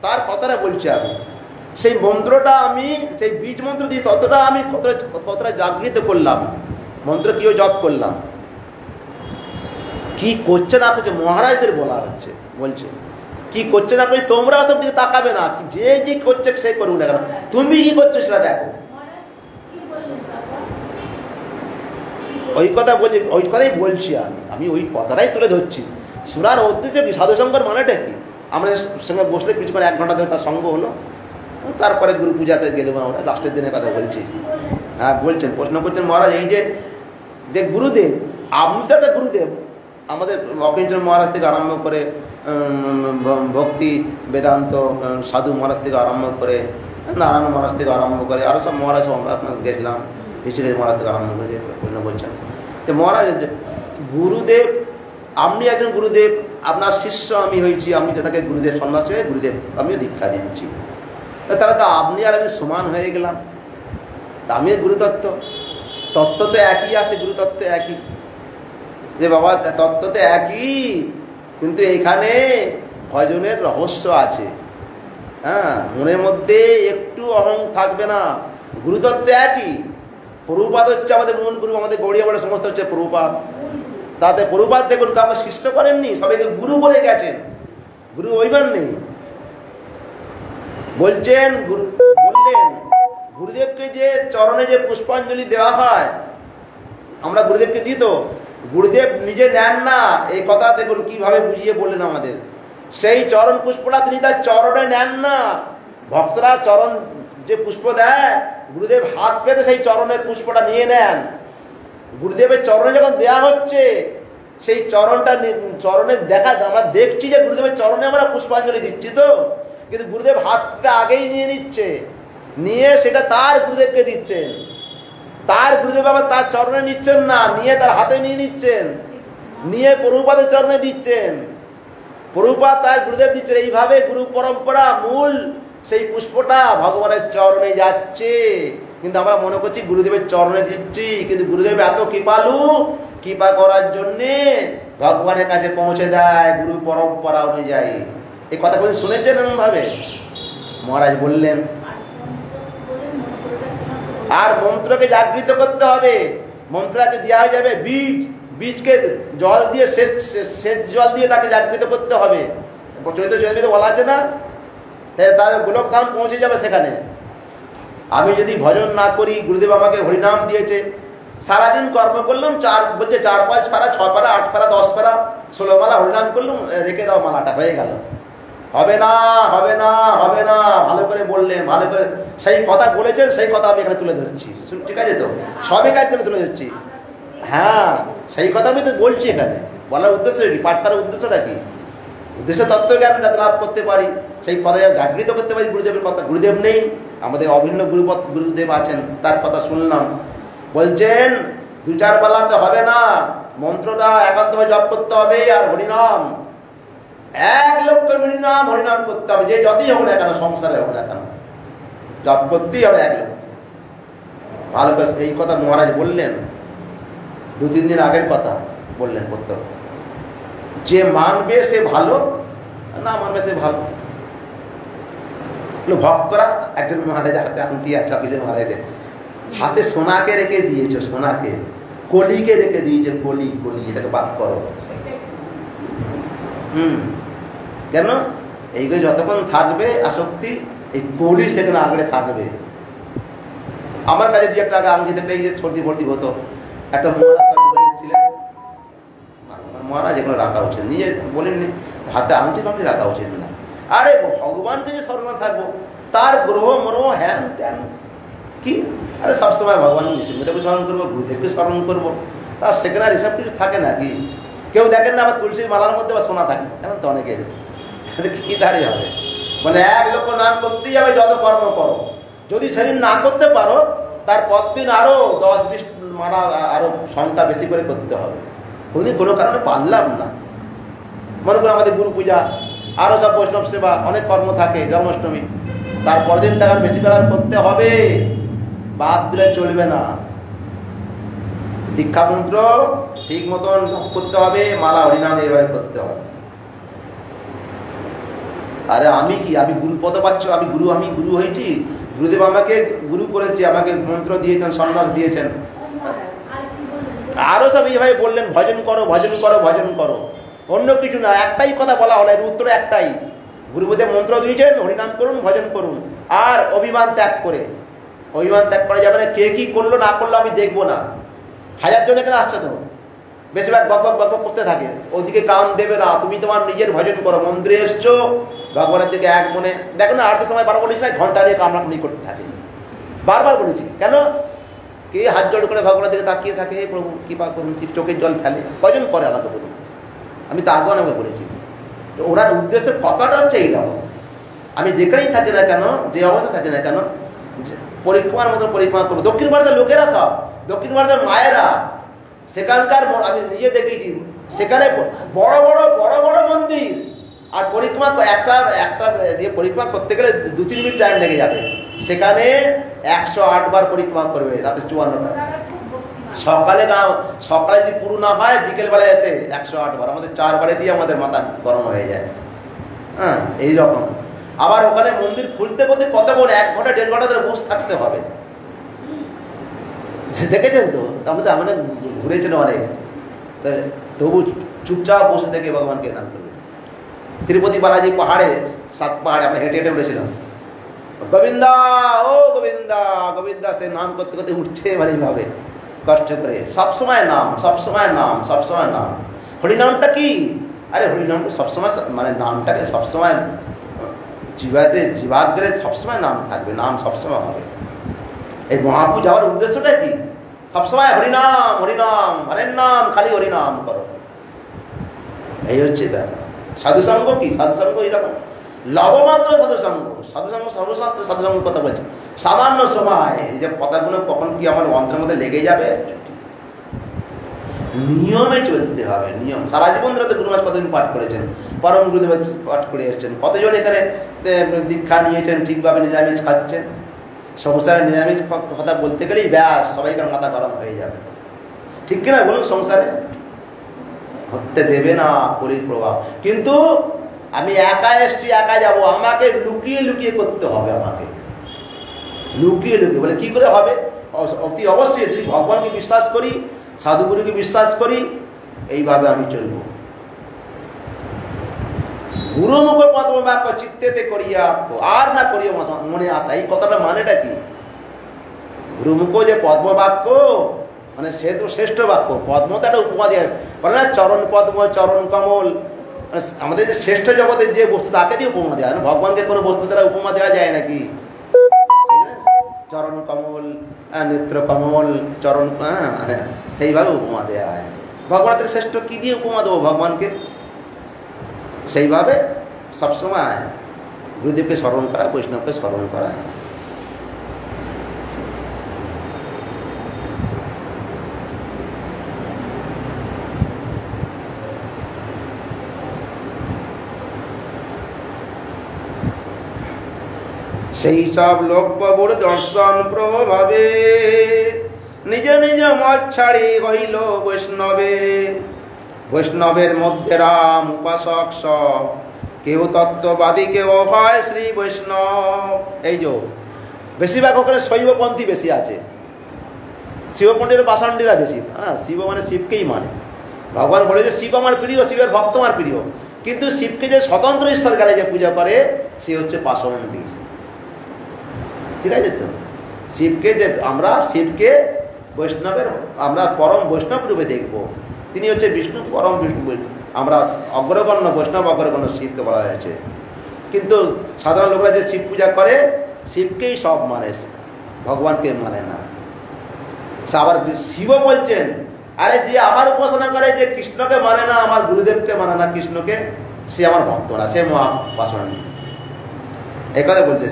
তার কথাটা বলছি আমি। সেই মন্ত্রটা আমি, সেই বীজ মন্ত্র দিয়ে ততটা আমি কতটা জাগৃত করলাম, মন্ত্র কিও জপ করলাম। কি করছে না করছে মহারাজদের বলা হচ্ছে, বলছে কি করছে না করছে তোমরা সব দিকে তাকাবে না, যে যে করছে সে করুক না কেন, তুমি কি করছো সেটা দেখো। ওই কথা বলছি, ওই কথাই বলছি আমি ওই কথাটাই তুলে ধরছি। শোনার উদ্দেশ্য কি, সাধুসঙ্গর মানেটা কি? আমাদের সঙ্গে বসলে কিছু করে 1 ঘন্টা ধরে তার সঙ্গ হলো, তারপরে গুরু পূজাতে গেলাম আমরা, লাস্টের দিনের কথা বলছি। হ্যাঁ বলছেন, প্রশ্ন করছেন মহারাজ, এই যে গুরুদেব, আপনি তো একটা গুরুদেব, আমাদের অকিঞ্চন মহারাজ থেকে আরম্ভ করে ভক্তি বেদান্ত সাধু মহারাজ থেকে আরম্ভ করে, নারায়ণ মহারাজ থেকে আরম্ভ করে, আরও সব মহারাজ আমরা আপনার গেছিলাম, ঋষিকেশ মহারাজ থেকে আরম্ভ করে প্রশ্ন করছেন। তো মহারাজ গুরুদেব, আপনি একজন গুরুদেব, আপনার শিষ্য আমি হয়েছি, আমি তাকে গুরুদেব সন্ন্যাসী হয়ে গুরুদেব আমিও দীক্ষা দিচ্ছি। তাহলে তো আপনি আর আমি সমান হয়ে গেলাম। আমি গুরুতত্ত্ব, তত্ত্ব তো একই আছে, গুরুতত্ত্ব একই, যে বাবা তত্ত্ব তো একই, কিন্তু এইখানে ভজনের রহস্য আছে। হ্যাঁ, মনের মধ্যে একটু অহং থাকবে না, গুরুতত্ত্ব একই। প্রভুপাদ হচ্ছে আমাদের মূল গুরু, আমাদের গৌড়িয়া বলে সমস্ত হচ্ছে প্রভুপাদ। তাতে প্রভুপাদ দেখুন, তো আমাকে শিষ্য করেননি, সবাইকে গুরু বলে গেছেন, গুরু ওইবার নেই। বলছেন বললেন গুরুদেবকে যে চরণে যে পুষ্পাঞ্জলি দেওয়া হয়, আমরা গুরুদেবকে দিই, তো গুরুদেব নিজে নেন না, এই কথা দেখুন কিভাবে বুঝিয়ে বললেন আমাদের। সেই চরণ পুষ্পটা তিনি তার চরণে নেন না, ভক্তরা চরণ যে পুষ্প দেয়, গুরুদেব হাত পেতে সেই চরণের পুষ্পটা নিয়ে নেন। গুরুদেবের চরণে যখন দেয়া হচ্ছে, সেই চরণটা চরণে দেখা, আমরা দেখছি যে গুরুদেবের চরণে আমরা পুষ্পাঞ্জলি দিচ্ছি, তো কিন্তু গুরুদেব হাতটা আগেই নিয়ে নিচ্ছে, নিয়ে সেটা তার গুরুদেবকে দিচ্ছেন। তার গুরুদেব আবার তার চরণে নিচ্ছেন না, নিয়ে তার হাতে নিয়ে নিচ্ছেন, নিয়ে প্রভুপাদের চরণে দিচ্ছেন, প্রভুপাদ তার গুরুদেব দিচ্ছেন। এইভাবে গুরু পরম্পরা মূল সেই পুষ্পটা ভগবানের চরণে যাচ্ছে, কিন্তু আমরা মনে করছি গুরুদেবের চরণে দিচ্ছি, কিন্তু গুরুদেব এত কৃপালু, কৃপা করার জন্যে ভগবানের কাছে পৌঁছে দেয় গুরু পরম্পরা অনুযায়ী। এই কথা কোথায় শুনেছেন এমন ভাবে? মহারাজ বললেন, আর মন্ত্রকে জাগৃত করতে হবে, মন্ত্রকে দেওয়া হয়ে যাবে বীজ, বীজকে জল দিয়ে সেচ জল দিয়ে তাকে জাগৃত করতে হবে। চৈতন্যে বলা আছে না, তার গোলক ধাম পৌঁছে যাবে সেখানে। আমি যদি ভজন না করি, গুরুদেব আমাকে হরিনাম দিয়েছে, সারাদিন কর্ম করলাম, বলছে 4-5 পারা, 6 পারা, 8 পারা, 10 পারা, 16 মালা হরিনাম করলাম, রেখে দাও মালাটা, হয়ে গেল। হবে না, হবে না, হবে না, ভালো করে বললেন, ভালো করে সেই কথা বলেছেন, সেই কথা আমি এখানে তুলে ধরছি, ঠিক আছে তো? সবই কাজ করে তুলে ধরছি। হ্যাঁ, সেই কথা আমি তো বলছি এখানে, বলার উদ্দেশ্য কি, পাঠ করার উদ্দেশ্যটা কি? উদ্দেশ্য তত্ত্বজ্ঞান যাতে লাভ করতে পারি, সেই পদে জাগৃত করতে পারি গুরুদেবের কথা। গুরুদেব নেই, আমাদের অভিন্ন গুরুদেব আছেন, তার কথা শুনলাম। বলছেন 2-4 বেলাতে হবে না, মন্ত্রটা একান্তভাবে জপ করতে হবে। আর হরিনাম 1 লক্ষ হরিনাম হরিনাম করতে হবে, যে যতই হোক না কেন, সংসারে হোক না কেন, জপ করতেই হবে 1 লক্ষ। ভালো করে এই কথা মহারাজ বললেন, 2-3 দিন আগের কথা বললেন। করতে হবে, যে মানবে সে ভালো, না মানবে সে ভালো। ভক্তরা একজন মহারাজ হাতে আংটি আছে, আপনি মহারাজের হাতে সোনাকে রেখে দিয়েছে, সোনাকে, কলিকে রেখে দিয়েছে, কলি কলি, এটাকে বাদ করো। কেন? এইগুলো যতক্ষণ থাকবে আসক্তি, এই কলি সেখানে আগড়ে থাকবে। আমার কাছে 2-1 টাকা আংটি দেখলে এই যে সর্দি ভর্তি হতো, একটা মহারাজ ছিলেন, মহারাজ এগুলো রাখা উচিত, নিজে বলেননি হাতে আংটি ফাংটি রাখা উচিত না। আরে ভগবানকে যে স্মরণে থাকবো, তার গ্রহ মর্ম হ্যান ত্যান কি, আরে সবসময় ভগবান নৃসিংহদেবকে স্মরণ করবো, গুরুদেবকে স্মরণ করবো, তার সেখানে আর এসব কিছু থাকে নাকি? কেউ দেখেন না আবার তুলসী মালার মধ্যে বা সোনা থাকে, এখন তো অনেকের কি দাঁড়িয়ে হবে? মানে 1 লক্ষ নাম করতেই যাবে, যত কর্ম করো। যদি সেদিন না করতে পারো, তার পরদিন আরো 10-20 মালা আরো সংখ্যা বেশি করে করতে হবে। কোনদিন কোনো কারণে পারলাম না, মনে করো আমাদের গুরু পূজা, আরো সব বৈষ্ণব সেবা, অনেক কর্ম থাকে, জন্মাষ্টমী, তারপর দিন তার বেশি করে করতে হবে, বাদ দিলে চলবে না। দীক্ষা মন্ত্র ঠিক মতন করতে হবে, মালা হরিনাম এভাবে করতে হবে। আরে আমি কি, আমি গুরু পদ পাচ্ছ, আমি গুরু হয়েছি, গুরুদেব আমাকে গুরু করেছে, আমাকে মন্ত্র দিয়েছেন, সন্ন্যাস দিয়েছেন, আরো সব এইভাবে বললেন, ভজন করো ভজন করো ভজন করো, অন্য কিছু না। একটাই কথা বলা হলো, এর উত্তর একটাই, গুরুদেব মন্ত্র দিয়েছেন, হরিনাম করুন, ভজন করুন। আর অভিমান ত্যাগ করে, অভিমান ত্যাগ করা যাবে না। কে কি করলো না করলো আমি দেখবো না। 1000 জন এখানে আসছে, তো বেশিরভাগ বক করতে থাকে, ওদিকে কান দেবে না। তুমি তোমার নিজের ভজন করো, মন্দিরে এসছো, ভগবানের দিকে এক মনে দেখো না। আরতি সময় বারবার বলিস না, ঘন্টা দিয়ে কামড়াকামড়ি করতে থাকে, বারবার বলেছি। কেন? কে হাত জোড় করে ভগবানের দিকে তাকিয়ে থাকে, হে প্রভু কৃপা করুন, চোখের জল ফেলে, কজন করে আমাকে বলুন। আমি তো আগে অনেক বলেছি। তো ওনার উদ্দেশ্যের কথাটা হচ্ছে এইরকম, আমি যেখানেই থাকি না কেন, যে অবস্থা থাকি না কেন, পরিক্রমার মতো পরিক্রমা করবো। দক্ষিণ ভারতের লোকেরা সব, দক্ষিণ ভারতের মায়েরা, সেখানকার আমি নিজে দেখেছি, সেখানে বড় বড় মন্দির, আর পরিক্রমা একটা পরিক্রমা করতে গেলে 2-3 মিনিট টাইম লেগে যাবে। সেখানে 108 বার পরিক্রমা করবে, রাতে 54টা। সকালে যদি পুরো না হয়, বিকেল বেলায় এসে 108 বার। আমাদের 4 বারে দিয়ে আমাদের মাথা গরম হয়ে যায়। হ্যাঁ, এইরকম। আবার ওখানে মন্দির খুলতে বলতে কতক্ষণ, 1 ঘন্টা 1.5 ঘন্টা ধরে বসে থাকতে হবে। দেখেছেন তো, আমাদের মানে ঘুরেছেন অনেক, তবু চুপচাপ বসে থেকে ভগবানকে নাম করবে। তিরুপতি বালাজি পাহাড়ে, 7 পাহাড়ে আমরা হেঁটে হেঁটে উঠেছিলাম। গোবিন্দা, ও গোবিন্দা গোবিন্দা, সে নাম করতে করতে উঠছে মানে এইভাবে কষ্ট করে। সবসময় নাম, সবসময় নাম, সবসময় নাম। হরিনামটা কি? আরে হরিনামটা সবসময়, মানে নামটাকে সবসময় জীবাগ্রে সবসময় নাম থাকবে, নাম সবসময় হবে। এই মহাপু যাওয়ার উদ্দেশ্যটা কি? সবসময় হরিনাম হরিনাম, হরের নাম, খালি হরিনাম করো, এই হচ্ছে ব্যাপার। সাধুসঙ্গ কি? সাধুসঙ্গ এরকম লবমাত্র সাধুসঙ্গ। সাধুসঙ্গ সর্বশাস্ত্রে সাধুসঙ্গের কথা বলছে। সামান্য সময়, এই যে কথাগুলো কখন কি আমার অন্তরের মধ্যে লেগে যাবে, নিয়মে চলতে হবে, নিয়ম। সারা জীবন ধরে তো গুরুমাস কতদিন পাঠ করেছেন, পরম গুরুদেব পাঠ করে এসছেন, কতজন এখানে দীক্ষা নিয়েছেন, ঠিকভাবে নিরামিষ খাচ্ছেন। সংসারে নিরামিষ কথা বলতে গেলেই ব্যাস, সবাইকার মাথা গরম হয়ে যাবে, ঠিক কিনা বলুন? সংসারে হতে দেবে না পরির প্রভাব। কিন্তু আমি একা এসছি, একা যাবো, আমাকে লুকিয়ে লুকিয়ে করতে হবে, আমাকে লুকিয়ে লুকিয়ে। বলে কি করে হবে? অতি অবশ্যই যদি ভগবানকে বিশ্বাস করি, সাধুগুরুকে বিশ্বাস করি, এইভাবে আমি চলব। গুরুমুখ পদ্মবাক্য চিত্তেতে করিয়া আর না করিয়া মনে আসা, এই কথাটা মানেটা কি? গুরুমুখ যে পদ্মবাক্য, মানে সে তো শ্রেষ্ঠ বাক্য। পদ্ম তো একটা উপমা দেওয়া বলে না, চরণ পদ্ম, চরণ কমল। মানে আমাদের যে শ্রেষ্ঠ জগতের যে বস্তু, তাকে দিয়ে উপমা দেওয়া হয়। ভগবানকে কোনো বস্তু দ্বারা উপমা দেওয়া যায় নাকি? চরণ কমল, নেত্র কমল, চরণ, সেইভাবে উপমা দেওয়া হয়। ভগবান থেকে শ্রেষ্ঠ কি দিয়ে উপমা দেবো ভগবানকে? সেইভাবে সবসময় গুরুদেবকে স্মরণ করা, বৈষ্ণবকে স্মরণ করা। সেই সব লোক প্রভুর দর্শন প্রভাবে নিজ নিজ মত ছাড়ি হইল বৈষ্ণবে। বৈষ্ণবের মধ্যে রাম উপাসক সব, কেউ তত্ত্ববাদী কেউ হয় শ্রী বৈষ্ণব। এই যে বেশিরভাগ ওখানে শৈবপন্থী বেশি আছে, শিবপন্থীর পাষাণ্ডীরা বেশি। হ্যাঁ, শিব মানে শিবকেই মানে। ভগবান বলে যে শিব আমার প্রিয়, শিবের ভক্ত আমার প্রিয়, কিন্তু শিবকে যে স্বতন্ত্র ঈশ্বরকারে যে পূজা করে সে হচ্ছে পাষাণ্ডী। ঠিক আছে তো, শিবকে যে আমরা শিবকে বৈষ্ণবের আমরা পরম বৈষ্ণব রূপে দেখব, তিনি হচ্ছে বিষ্ণু, পরম বিষ্ণু। আমরা অগ্রগণ্য বৈষ্ণব, অগ্রগণ্য শিবকে বলা হয়েছে। কিন্তু সাধারণ লোকরা যে শিব পূজা করে শিবকেই সব মানে, ভগবানকে মানে না। আবার শিব বলছেন, আরে যে আমার উপাসনা করে, যে কৃষ্ণকে মানে না, আমার গুরুদেবকে মানে না কৃষ্ণকে, সে আমার ভক্ত না, সে মহাপাষাণ্ডী। এই কথা বলছে।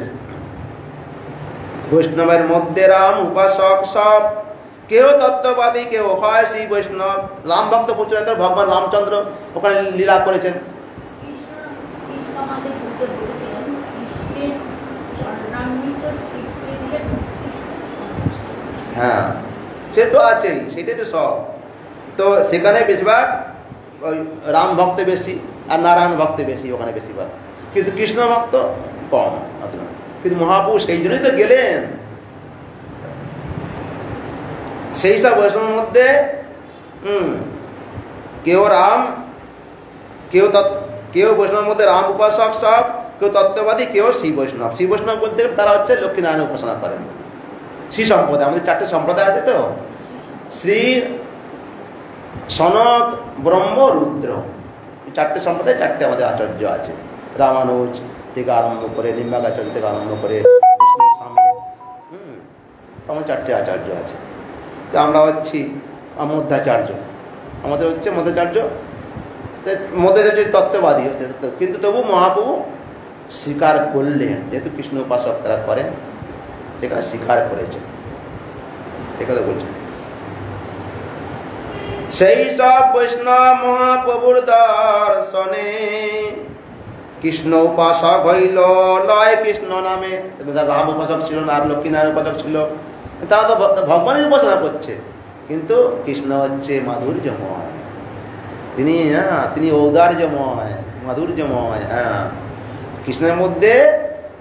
বৈষ্ণবের মধ্যে রাম উপাসক সব, কেউ তত্ত্ববাদী কেউ হয় শ্রী বৈষ্ণব। রাম ভক্ত প্রচুর, ভগবান রামচন্দ্র ওখানে লীলা করেছেন। হ্যাঁ, সে তো আছেই, সেটাই তো সব। তো সেখানে বেশিরভাগ ওই রাম ভক্ত বেশি আর নারায়ণ ভক্ত বেশি ওখানে বেশিরভাগ, কিন্তু কৃষ্ণ ভক্ত কম। কিন্তু মহাপ্রভু সেই জন্যই তো গেলেন। সেই সব বৈষ্ণবের মধ্যে কেউ রাম, কেউ বৈষ্ণবের মধ্যে রাম উপাসক সব, কেউ তত্ত্ববাদী, কেউ শ্রী বৈষ্ণব। শ্রী বৈষ্ণব বলতে তারা হচ্ছে লক্ষ্মীনারায়ণ উপাসনা করেন। শ্রী সম্প্রদায়, আমাদের 4টে সম্প্রদায় আছে তো, শ্রী, সনক, ব্রহ্ম, রুদ্র, 4টে সম্প্রদায়, 4টে আমাদের আচার্য আছে। রামানুজ থেকে আরম্ভ করে, নিম্বাগাচার্য থেকে আরম্ভ করে বিষ্ণু স্বামী, আমার 4টে আচার্য আছে। তো আমরা হচ্ছি মধ্যাচার্য, আমাদের হচ্ছে মধ্যাচার্য। মধ্যাচার্য তত্ত্ববাদী হচ্ছে, কিন্তু তবু মহাপ্রভু স্বীকার করলেন, যেহেতু কৃষ্ণ উপাসক তারা করেন, সেখানে স্বীকার করেছে। এখানে বলছে সেই সব বৈষ্ণব মহাপ্রভুর দর্শনে কৃষ্ণ উপাসক হইল লয় কৃষ্ণ নামে। রাম উপাসক ছিল না, আর লক্ষ্মীনারায়ণ উপাসক ছিল, তারা তো ভগবানের উপাসনা করছে, কিন্তু কৃষ্ণ হচ্ছে মাধুর্যময়, তিনি ঔদার্যময়, মাধুর্যময়। হ্যাঁ, কৃষ্ণের মধ্যে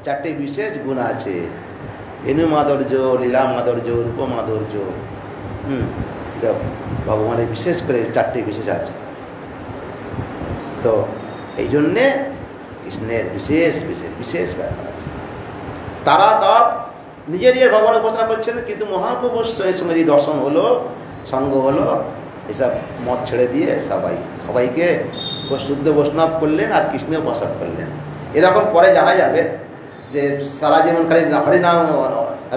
4টে বিশেষ গুণ আছে, ভেনু মাধুর্য, লীলা মাধুর্য, রূপ মাধুর্য। ভগবানের বিশেষ করে 4টে বিশেষ আছে। তো এই জন্যে কৃষ্ণের বিশেষ বিশেষ বিশেষ ব্যাপার আছে। তারা সব নিজের ভগবানের উপাসনা করছেন, কিন্তু মহাপ্রভুর সঙ্গে যে দর্শন হলো, সঙ্গ হলো, এসব মত ছেড়ে দিয়ে সবাইকে শুদ্ধ বৈষ্ণব করলেন আর কৃষ্ণের উপাসক করলেন। এরকম পরে জানা যাবে যে সারা জীবন খালি হরিনাম,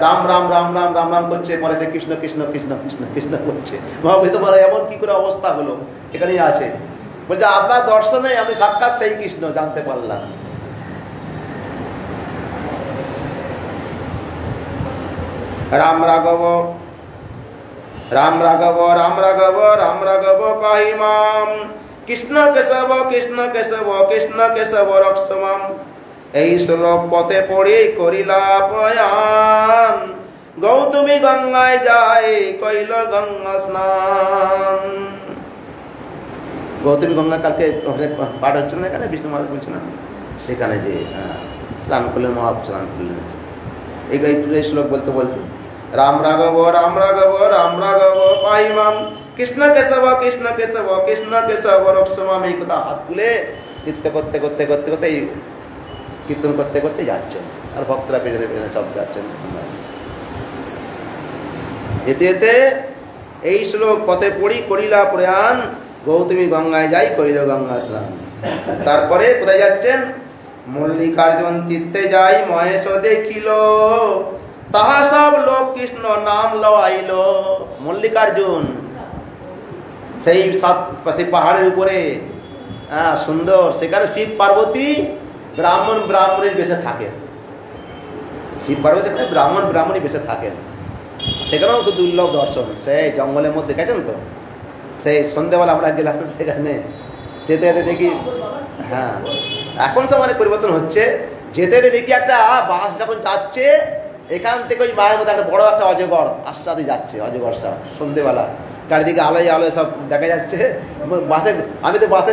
রাম রাম রাম রাম রাম রাম করছে, পরে সে কৃষ্ণ কৃষ্ণ কৃষ্ণ কৃষ্ণ কৃষ্ণ করছে। মহাপ্রভু তো বলে এমন কি করে অবস্থা হলো, এখানেই আছে। বলছে আপনার দর্শনে আমি সাক্ষাৎ সেই কৃষ্ণ জানতে পারলাম। রাম রাঘব রাম রাঘব রাম রাঘব রাম রাঘব পাহি মাম, কৃষ্ণ কেশব কৃষ্ণ কেশব কৃষ্ণ কেশব রক্ষমাম। এই শ্লোক পথে পড়ি করিলা প্রয়াণ, গৌতমী গঙ্গায় যায় কইল গঙ্গা স্নান। গৌতমী গঙ্গা কালকে পাঠ হচ্ছে না এখানে, বিষ্ণু মহারাজ বলছে না, সেখানে যে স্নান করলেন, মহাপ্রভু স্নান করলেন। এই শ্লোক বলতে বলতে রাম রাঘব রাম রাঘব রাম রাঘব পাহি মাম, কৃষ্ণ কেশব কৃষ্ণ কেশব কৃষ্ণ কেশব রক্ষমাম। এই কথা হাত তুলে কীর্তন করতে করতে করতে করতে কীর্তন করতে করতে যাচ্ছেন, আর ভক্তরা পেছনে পেছনে সব যাচ্ছেন। এতে এতে এই শ্লোক পথে পড়ি করিলা প্রয়াণ, গৌতমী গঙ্গায় যাই কইল গঙ্গা স্নান। তারপরে কোথায় যাচ্ছেন? মল্লিকার্জুন তীর্থে যাই মহেশ দেখিল, তাহা সব লোক কৃষ্ণ নাম লওয়াইল। মল্লিকার্জুন সেই পাহাড়ের উপরে হ্যাঁ সুন্দর, সেখানে শিব পার্বতী ব্রাহ্মণ ব্রাহ্মণীর বেশে থাকেন। শিব পার্বতী সেখানে ব্রাহ্মণ ব্রাহ্মণী বেশে থাকেন। সেখানেও তো দুর্লভ দর্শন, সেই জঙ্গলের মধ্যে গেছেন তো, সেই সন্ধ্যেবেলা আমরা গেলাম সেখানে, যেতে যেতে দেখি, হ্যাঁ এখন সব অনেক পরিবর্তন হচ্ছে, যেতে যেতে দেখি একটা বাস যখন যাচ্ছে, এখান থেকে ওই মায়ের মধ্যে একটা বড় একটা অজগর আস্তে যাচ্ছে, অজগর সব সন্ধ্যেবেলা চারিদিকে আলোয় আলোয় সব দেখা যাচ্ছে। বাসে, আমি তো বাসে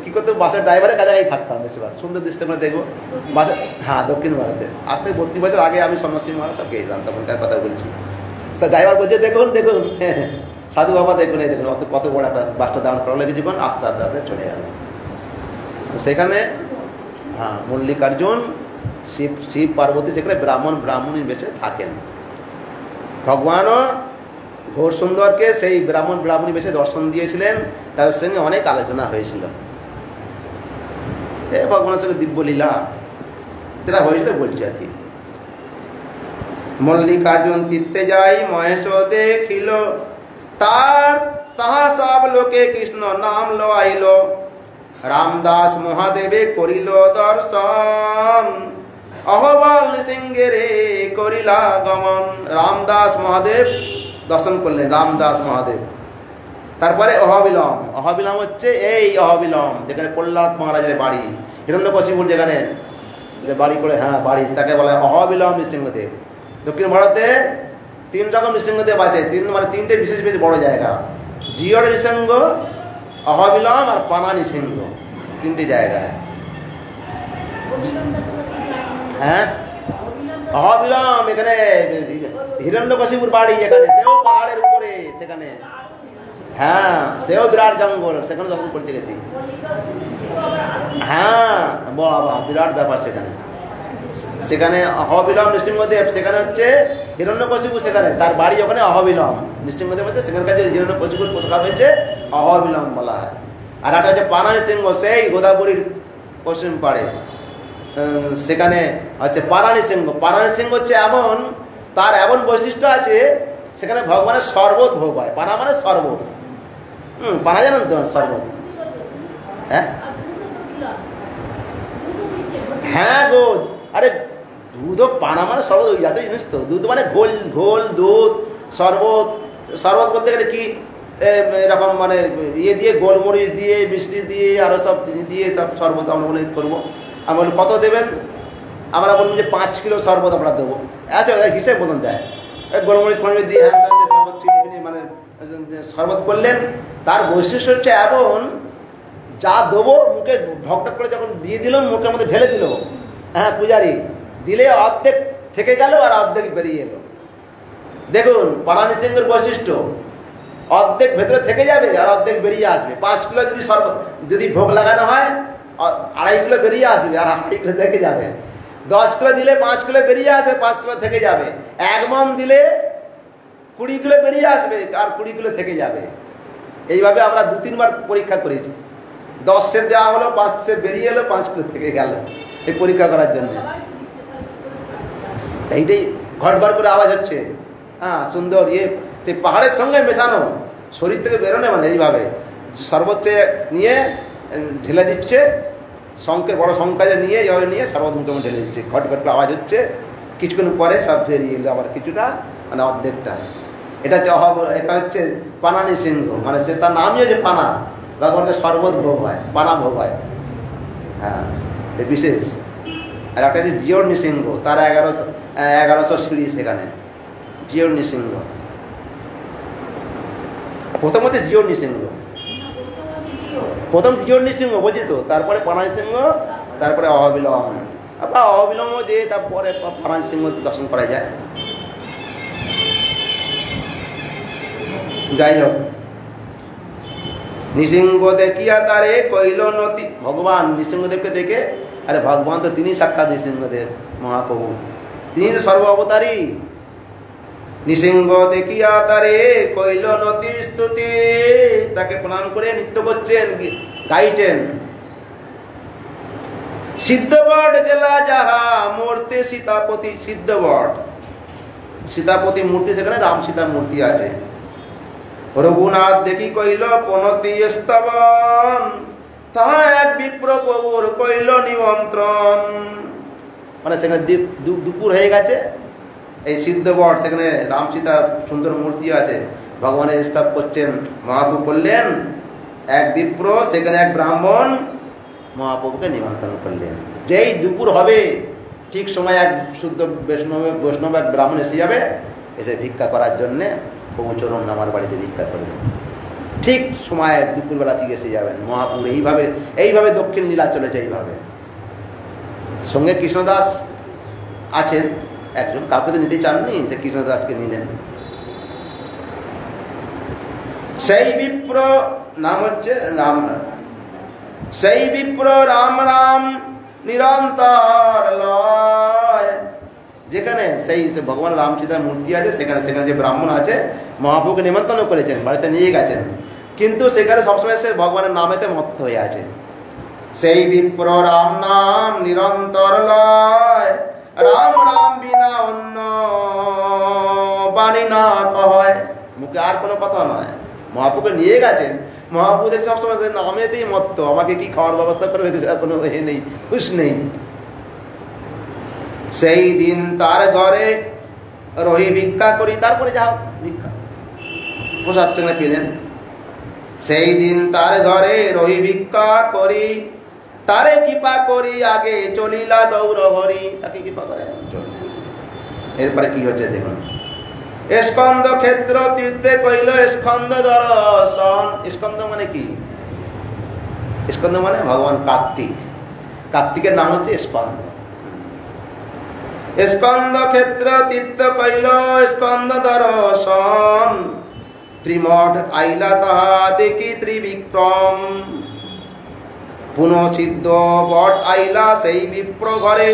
কি করতাম, বাসের ড্রাইভারের কাছাকাছি থাকতাম বেশিরভাগ, সুন্দর দৃশ্য করে দেখবো বাসে। হ্যাঁ দক্ষিণ ভারতে, আজ থেকে 32 বছর আগে আমি সন্ন্যাসী মহারাজ সব গিয়েছিলাম, তখন তার কথা বলছি। স্যার ড্রাইভার বলছে দেখুন দেখুন, সাধু বাবা দেখুন, এই দেখুন অত কত বড় একটা বাসটা দাঁড় করালে কিছুক্ষণ আস্তে আস্তে আস্তে চলে গেল। সেখানে হ্যাঁ মল্লিকার্জুন শিব শিব পার্বতী সেখানে ব্রাহ্মণ ব্রাহ্মণীর বেশে থাকেন। ভগবানও ঘোর সুন্দরকে সেই ব্রাহ্মণ ব্রাহ্মণী বেশে দর্শন দিয়েছিলেন, তাদের সঙ্গে অনেক আলোচনা হয়েছিল। ভগবানের সঙ্গে দিব্য লীলা যেটা হয়েছিল বলছি আর কি। মল্লিকার্জুন তীর্থে যাই মহেশ দেখিল, তার তাহা সব লোকে কৃষ্ণ নাম লইল, রামদাস মহাদেবে করিল দর্শন, অহবল সিংহের করিলা গমন। রামদাস মহাদেব দর্শন করলেন, রামদাস মহাদেব। তারপরে অহবিলম, অহবিলম হচ্ছে এই অহবিলম যেখানে প্রহ্লাদ মহারাজের বাড়ি, হিরণ্যকশিপুর যেখানে বাড়ি করে, হ্যাঁ বাড়ি, তাকে বলা হয় অহবিলম নৃসিংহদেব। দক্ষিণ ভারতে 3 রকম নৃসিংহদেব আছে, মানে 3টে বিশেষ বেশ বড় জায়গা, জিয়র নৃসিংহ, অহবিলম আর পানা নৃসিংহ, 3টে জায়গায়। হ্যাঁ অহবিলম এখানে হিরণ্যকশিপুর বাড়ি, যেখানে সেও পাহাড়ের উপরে, সেখানে হ্যাঁ সেও বিরাট জঙ্গল, সেখানে দর্শন করতে গেছি। হ্যাঁ বাবা বিরাট ব্যাপার সেখানে। সেখানে অহবিলম নৃসিংহদেব, সেখানে হচ্ছে হিরণ্যকশিপু, সেখানে তার বাড়ি ওখানে অহবিলম। নৃসিংহদেব হচ্ছে সেখানকার যে হিরণ্যকশিপুর কোথা হয়েছে অহবিলম বলা হয়। আর একটা হচ্ছে পানা নৃসিংহ, সেই গোদাবরীর পশ্চিম পাড়ে, সেখানে হচ্ছে পানা নৃসিংহ। পানা নৃসিংহ হচ্ছে এমন, তার এমন বৈশিষ্ট্য আছে, সেখানে ভগবানের শরবত ভোগ হয়। পানা মানে শরবত, পানা জানেন তো শরবত? হ্যাঁ হ্যাঁ গো, আরে দুধ পানা মানে শরবত, ওই এত জিনিস তো। দুধ মানে ঘোল দুধ, শরবত। শরবত বলতে গেলে কি এরকম মানে ইয়ে দিয়ে, গোলমরিচ দিয়ে, মিষ্টি দিয়ে, আরো সব দিয়ে সব শরবত আমরা মনে করবো। আমি বলি কত দেবেন, আমরা বলবো যে 5 কিলো শরবত আমরা দেবো। আচ্ছা হিসেব মতন দেয়, গোলমরিচ ফলমরিচ দিয়ে হ্যাঁ শরবত চিনি মানে শরবত করলেন। তার বৈশিষ্ট্য হচ্ছে এমন, যা দেবো মুখে ঢকঢক করে যখন দিয়ে দিলাম, মুখের মধ্যে ঢেলে দিল, হ্যাঁ পূজারি দিলে অর্ধেক থেকে গেল আর অর্ধেক বেরিয়ে এলো। দেখুন পানা নৃসিংহের বৈশিষ্ট্য, অর্ধেক ভেতরে থেকে যাবে আর অর্ধেক বেরিয়ে আসবে। 5 কিলো যদি যদি ভোগ লাগানো হয়, 2.5 কিলো বেরিয়ে আসবে আর 2.5 কিলো থেকে যাবে। 10 কিলো দিলে 5 কিলো বেরিয়ে আসবে, 5 কিলো থেকে যাবে। 1 মণ দিলে 20 কিলো বেরিয়ে আসবে আর 20 কিলো থেকে যাবে। এইভাবে আমরা 2-3 বার পরীক্ষা করেছি। 10 সের দেওয়া হলো, 5 সের বেরিয়ে এলো, 5 কিলো থেকে গেল, এই পরীক্ষা করার জন্য। এইটাই ঘটঘট করে আওয়াজ হচ্ছে। হ্যাঁ সুন্দর ইয়ে, সেই পাহাড়ের সঙ্গে মেশানো, শরীর থেকে বেরোনে মানে এইভাবে সর্বোচ্চ নিয়ে ঢেলে দিচ্ছে, শঙ্কের বড় শঙ্কাজে নিয়ে এইভাবে নিয়ে সর্বত মুখে ঢেলে দিচ্ছে। ঘটঘট করে আওয়াজ হচ্ছে, কিছুক্ষণ পরে সব বেরিয়ে এলো আবার কিছুটা, মানে অর্ধেকটা। এটা হচ্ছে এটা হচ্ছে পানা নৃসিংহ, মানে সে তার নামই হচ্ছে পানা, ভগবানকে শরবত ভোগ হয়, পানা ভোগ হয়। হ্যাঁ বিশেষ। আর একটা হচ্ছে জিয়র নৃসিংহ, তার 1100 সিঁড়ি সেখানে, জিয়র নৃসিংহ। প্রথম হচ্ছে জিয়র নৃসিংহ, প্রথম জিয়র নৃসিংহ বলছি তো, তারপরে পানা নৃসিংহ, তারপরে অহবিলম। আবার অহবিলম যে তারপরে পানা নৃসিংহ দর্শন করা যায়। যাই হোক, নৃসিংহ দেখিয়া তারে কইল নতি, ভগবান নৃসিংহদেবকে দেখে, আরে ভগবান তো তিনি সাক্ষাৎ নৃসিংহদেব মহাপ্রভু, তিনি তো সর্ব অবতারী। নৃসিংহ দেখিয়া তারে কইল নতি স্তুতি, তাকে প্রণাম করে নৃত্য করছেন, গাইছেন। সিদ্ধবট জেলা যাহা মূর্তি সীতাপতি, সিদ্ধবট সীতাপতি মূর্তি, সেখানে রাম সীতা মূর্তি আছে। রঘুনাথ দেখি কইল পনতি স্তবন, তাহা এক বিপ্র প্রভুর কইল নিমন্ত্রণ। মানে সেখানে দুপুর হয়ে গেছে, এই সিদ্ধগড়, সেখানে রাম সীতা সুন্দর মূর্তি আছে, ভগবানের স্থাপ করছেন। মহাপ্রভু বললেন এক বিপ্র, সেখানে এক ব্রাহ্মণ মহাপ্রভুকে নিমন্ত্রণ করলেন। যেই দুপুর হবে ঠিক সময় এক শুদ্ধ বৈষ্ণব এক ব্রাহ্মণ এসে যাবে, এসে ভিক্ষা করার জন্যে প্রভু চরণ আমার বাড়িতে ভিক্ষা করবেন। ঠিক সময় দুপুরবেলা ঠিক এসে যাবেন মহাপ্রভু। এইভাবে দক্ষিণ লীলা চলেছে। এইভাবে সঙ্গে কৃষ্ণদাস আছেন একজন, কাউকে তো নিতে চাননি, সে কৃষ্ণদাসকে নিলেন। সেই বিপ্র নাম হচ্ছে রাম, সেই বিপ্র রাম রাম নিরন্তর লয়। যেখানে সেই ভগবান রাম সীতার মূর্তি আছে, সেখানে যে ব্রাহ্মণ আছে মহাপ্রভুকে নিমন্ত্রণ করেছেন, বাড়িতে নিয়ে গেছেন, কিন্তু সেখানে সবসময় সে ভগবানের নামেতে মত্ত হয়ে আছে। সেই বিপ্র রাম নাম নিরন্তর লয়, রাম রাম বিনা অন্য বাণী না কয়। মুখে আর কোনো কথা নয়। মহাপ্রভুকে নিয়ে গেছেন, মহাপ্রভু দেখছে সবসময় নামেতেই মত্ত। আমাকে কি খাওয়ার ব্যবস্থা করবে কোনো এ নেই, খুশ নেই। সেই দিন তার ঘরে রহি ভিক্ষা করি, তারপরে যাও ভিক্ষা প্রসাদ পেলেন। সেই দিন তার ঘরে রহি ভিক্ষা করি, তারে কৃপা করি আগে চলিলা গৌর হরি। তাকে কৃপা করে চলে। এরপরে কি হচ্ছে দেখুন। স্কন্দ ক্ষেত্র তীর্থে কইল স্কন্দ দর্শন। স্কন্দ মানে কি? স্কন্দ মানে ভগবান কার্তিক, কার্তিকের নাম হচ্ছে স্কন্দ। স্কন্দ ক্ষেত্র তীর্থ কইল স্কন্দ দর্শন, ত্রিমঠ আইলা তাহা দেখি ত্রিবিক্রম। পুনঃ সিদ্ধ বট আইলা সেই বিপ্র ঘরে,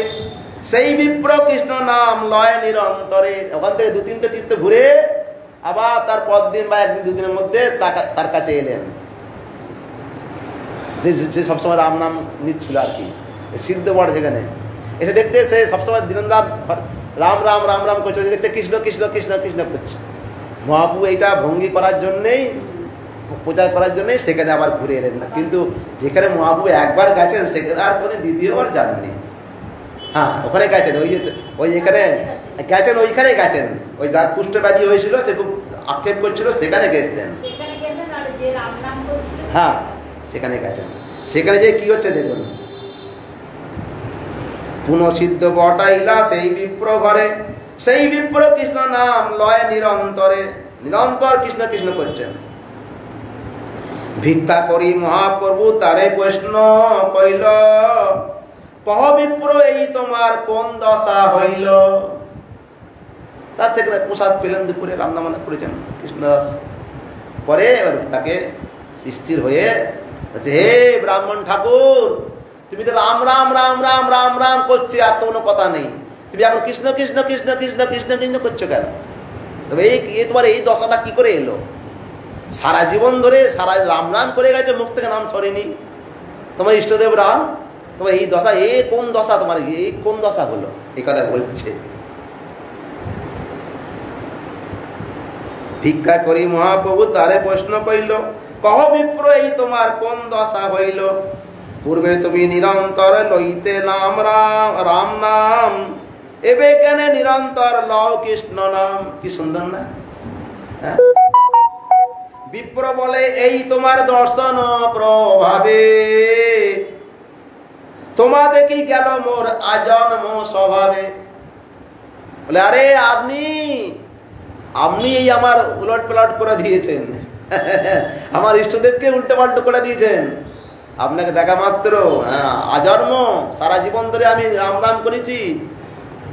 সেই বিপ্র কৃষ্ণ নাম লয় নিরন্তরে। ওখান থেকে 2-3টে তীর্থ ঘুরে আবার তার পরদিন বা একদিন দুদিনের মধ্যে তার কাছে এলেন, যে সবসময় রাম নাম নিচ্ছিল আর কি, সিদ্ধ বট। যেখানে এসে দেখছে সে সবসময় দিনরাত রাম রাম রাম রাম করছে, দেখছে কৃষ্ণ কৃষ্ণ কৃষ্ণ কৃষ্ণ করছে। মহাপ্রভু এইটা ভঙ্গি করার জন্যেই, প্রচার করার জন্যই সেখানে আবার ঘুরে এলেন না। কিন্তু যেখানে মহাপ্রভু একবার গেছেন সেখানে আর কোনো দ্বিতীয়বার যাননি। হ্যাঁ, ওখানে গেছেন, ওই এখানে গেছেন, ওইখানে গেছেন। ওই যার কুষ্ঠব্যাধি হয়েছিল, সে খুব আক্ষেপ করছিল, সেখানে গেছিলেন। হ্যাঁ, সেখানে গেছেন। সেখানে যে কি হচ্ছে দেখুন। পুনঃসিদ্ধ বটাইলা সেই বিপ্র ঘরে, সেই বিপ্র কৃষ্ণ নাম লয় নিরন্তরে। নিরন্তর কৃষ্ণ কৃষ্ণ করছেন। ভিক্ষা করি মহাপ্রভু তারে বৈষ্ণব কইল, কহ বিপ্র এই তোমার কোন দশা হইল। তার সেখানে প্রসাদ পেলেন, দুপুরে রান্না বান্না করেছেন কৃষ্ণদাস। পরে তাকে স্থির হয়ে বলছে, হে ব্রাহ্মণ ঠাকুর, তুমি তো রাম রাম রাম রাম রাম রাম করছে, আর তো কোনো কথা নেই, তুমি এখন কৃষ্ণ কৃষ্ণ কৃষ্ণ কৃষ্ণ কৃষ্ণ কৃষ্ণ করছো কেন? তবে এই তোমার এই দশাটা কি করে এলো? সারা জীবন ধরে সারা রাম রাম করে গেছে, মুখ থেকে নাম ছড়েনি। তোমার ইষ্টদেব রাম, তোমার এই দশা, এই কোন দশা তোমার, এই কোন দশা হলো? এই কথা বলছে। ভিক্ষা করি মহাপ্রভু তারে প্রশ্ন কইল, কহ বিপ্র এই তোমার কোন দশা হইল। পূর্বে তুমি নিরন্তর লইতে নাম রাম রাম নাম, এবে কেন নিরন্তর লও কৃষ্ণ নাম। কি সুন্দর না? বিপ্র বলে এই তোমার দর্শন প্রভাবে, তোমা দেখি গেল মোর আজন্ম স্বভাবে। বলে আরে আপনি এই আমার উলট পালট করে দিয়েছেন, আমার ইষ্টদেবকে উল্টো পাল্টো করে দিয়েছেন। আপনাকে দেখা মাত্র আজন্ম সারা জীবন ধরে আমি রাম রাম করেছি,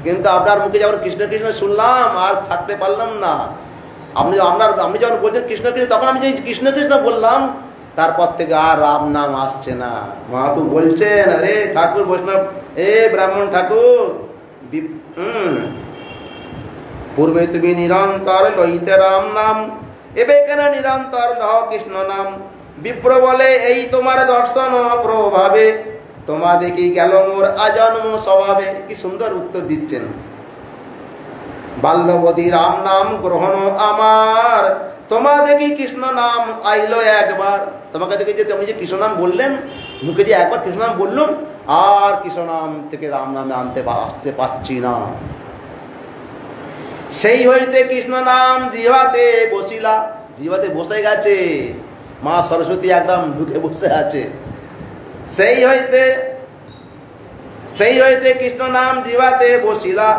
কিন্তু আপনার মুখে যখন কৃষ্ণ কৃষ্ণ শুনলাম আর থাকতে পারলাম না। আপনি যখন বলছেন কৃষ্ণ কৃষ্ণ, তখন আমি যে কৃষ্ণ কৃষ্ণ বললাম, তারপর থেকে আর রাম নাম আসছে না। মহাপ্রভু বলছেন, আরে ঠাকুর বৈষ্ণব, এ ব্রাহ্মণ ঠাকুর, পূর্বে তুমি নিরন্তর লইতে রাম নাম, এবে কেন নিরন্তর লহ কৃষ্ণ নাম। বিপ্র বলে এই তোমার দর্শন প্রভাবে, তোমা দেখি গেল মোর আজন্ম স্বভাবে। কি সুন্দর উত্তর দিচ্ছেন। বাল্যবতী রাম নাম গ্রহণ আমার, তোমার দেখি কৃষ্ণ নাম আইলো একবার। তোমাকে দেখি যে তুমি যে কৃষ্ণ নাম বললেন, মুখে যে একবার কৃষ্ণ নাম বললুম, আর কৃষ্ণ নাম থেকে রাম নামে আসতে পারছি না। সেই হইতে কৃষ্ণ নাম জিহ্বাতে বসিলা, জিহ্বাতে বসে গেছে, মা সরস্বতী একদম ঢুকে বসে আছে। সেই হইতে কৃষ্ণ নাম জিহ্বাতে বসিলা,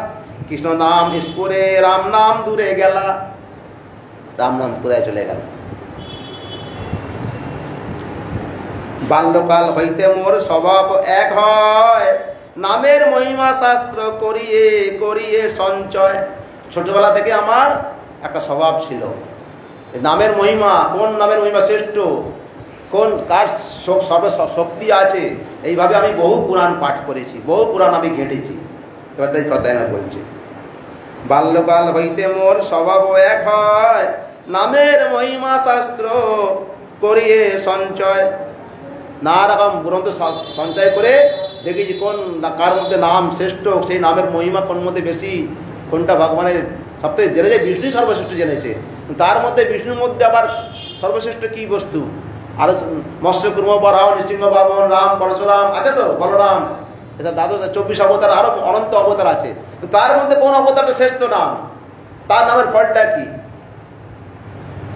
কৃষ্ণ নাম স্ফুরে রাম নাম দূরে গেলা। রাম নাম কোথায় চলে গেল? বাল্যকাল হইতে মোর স্বভাব এক হয়, নামের মহিমা শাস্ত্র করিয়ে করিয়ে সঞ্চয়। ছোটবেলা থেকে আমার একটা স্বভাব ছিল, নামের মহিমা, কোন নামের মহিমা শ্রেষ্ঠ, কোন কার সর্ব শক্তি আছে, এইভাবে আমি বহু পুরাণ পাঠ করেছি, বহু পুরাণ আমি ঘেঁটেছি। এবার তাই কথাই না বলছি, বাল্যকাল হইতে মোর স্বভাব এক হয়, নামের মহিমা শাস্ত্র করিয়ে সঞ্চয়। নানা রকম গ্রন্থ সঞ্চয় করে দেখেছি কোন কার মধ্যে নাম শ্রেষ্ঠ, সেই নামের মহিমা কোন মধ্যে বেশি, কোনটা ভগবানের সবথেকে জেনেছে। বিষ্ণু সর্বশ্রেষ্ঠ জেনেছে, তার মধ্যে বিষ্ণুর মধ্যে আবার সর্বশ্রেষ্ঠ কি বস্তু? আরো মৎস্য কুর্ম বরাহ নৃসিংহ বামন রাম পরশুরাম আছে তো, বলরাম, এসব দ্বাদশ 24 অবতার, আরো অনন্ত অবতার আছে। তার মধ্যে কোন অবতারটা শ্রেষ্ঠ নাম, তার নামের ফলটা কি?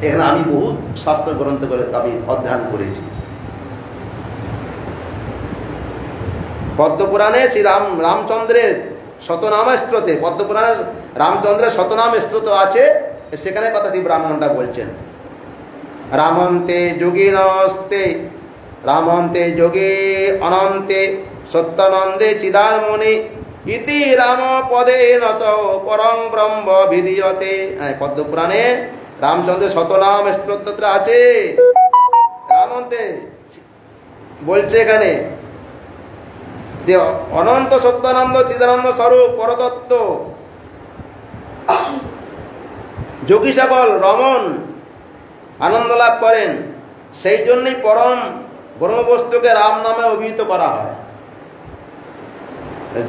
এখানে আমি বহু শাস্ত্র গ্রন্থ করে আমি অধ্যয়ন করেছি। পদ্মপুরাণে শ্রী রামচন্দ্রের শতনাম স্তোত্রে, পদ্মপুরাণে রামচন্দ্রের শতনাম স্তোত্র আছে, সেখানে কথা শ্রী ব্রাহ্মণটা বলছেন। রামন্তে যোগী নস্তে, রামন্তে যোগী অনন্তে সত্যানন্দে চিদারমণি ইতি রাম পদে নস পরম ব্রহ্ম বিধীয়তে। পদ্মপুরাণে রামচন্দ্রের শতনাম স্তোত্র আছে। রামন্তে বলছে এখানে যে অনন্ত সত্যানন্দ চিদানন্দ স্বরূপ পরতত্ত্ব যোগী সকল রমণ আনন্দ লাভ করেন, সেই জন্যই পরম ব্রহ্মবস্তুকে রাম নামে অভিহিত করা হয়,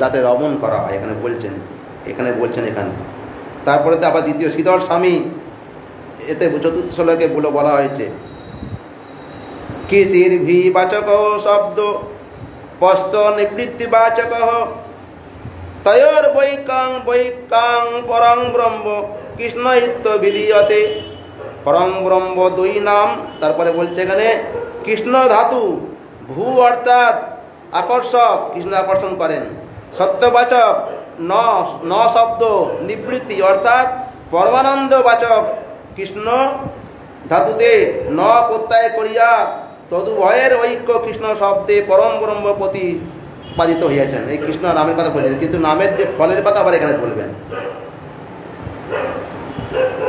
যাতে রমণ করা হয়। এখানে বলছেন এখানে। তারপরে তো আবার দ্বিতীয় শ্রীধর স্বামী, এতে চতুর্থ শ্লোকে বলা হয়েছে কিসির ভি বাচক শব্দ পস্ত নিবৃত্তিবাচক তয়োর বৈকাং পরং ব্রহ্ম কৃষ্ণ ইত্য বিধীয়তে। পরং ব্রহ্ম দুই নাম, তারপরে বলছে এখানে কৃষ্ণ ধাতু, ভূ অর্থাৎ আকর্ষক, কৃষ্ণ আকর্ষণ করেন, সত্যবাচক ন শব্দ, নিবৃত্তি অর্থাৎ পরমানন্দ বাচক, কৃষ্ণ ধাতুতে ন প্রত্যয় করিয়া তদুভয়ের ঐক্য কৃষ্ণ শব্দে পরম ব্রহ্ম প্রতিপাদিত হইয়াছেন। এই কৃষ্ণ নামের কথা বলছেন, কিন্তু নামের যে ফলের কথা আবার এখানে বলবেন।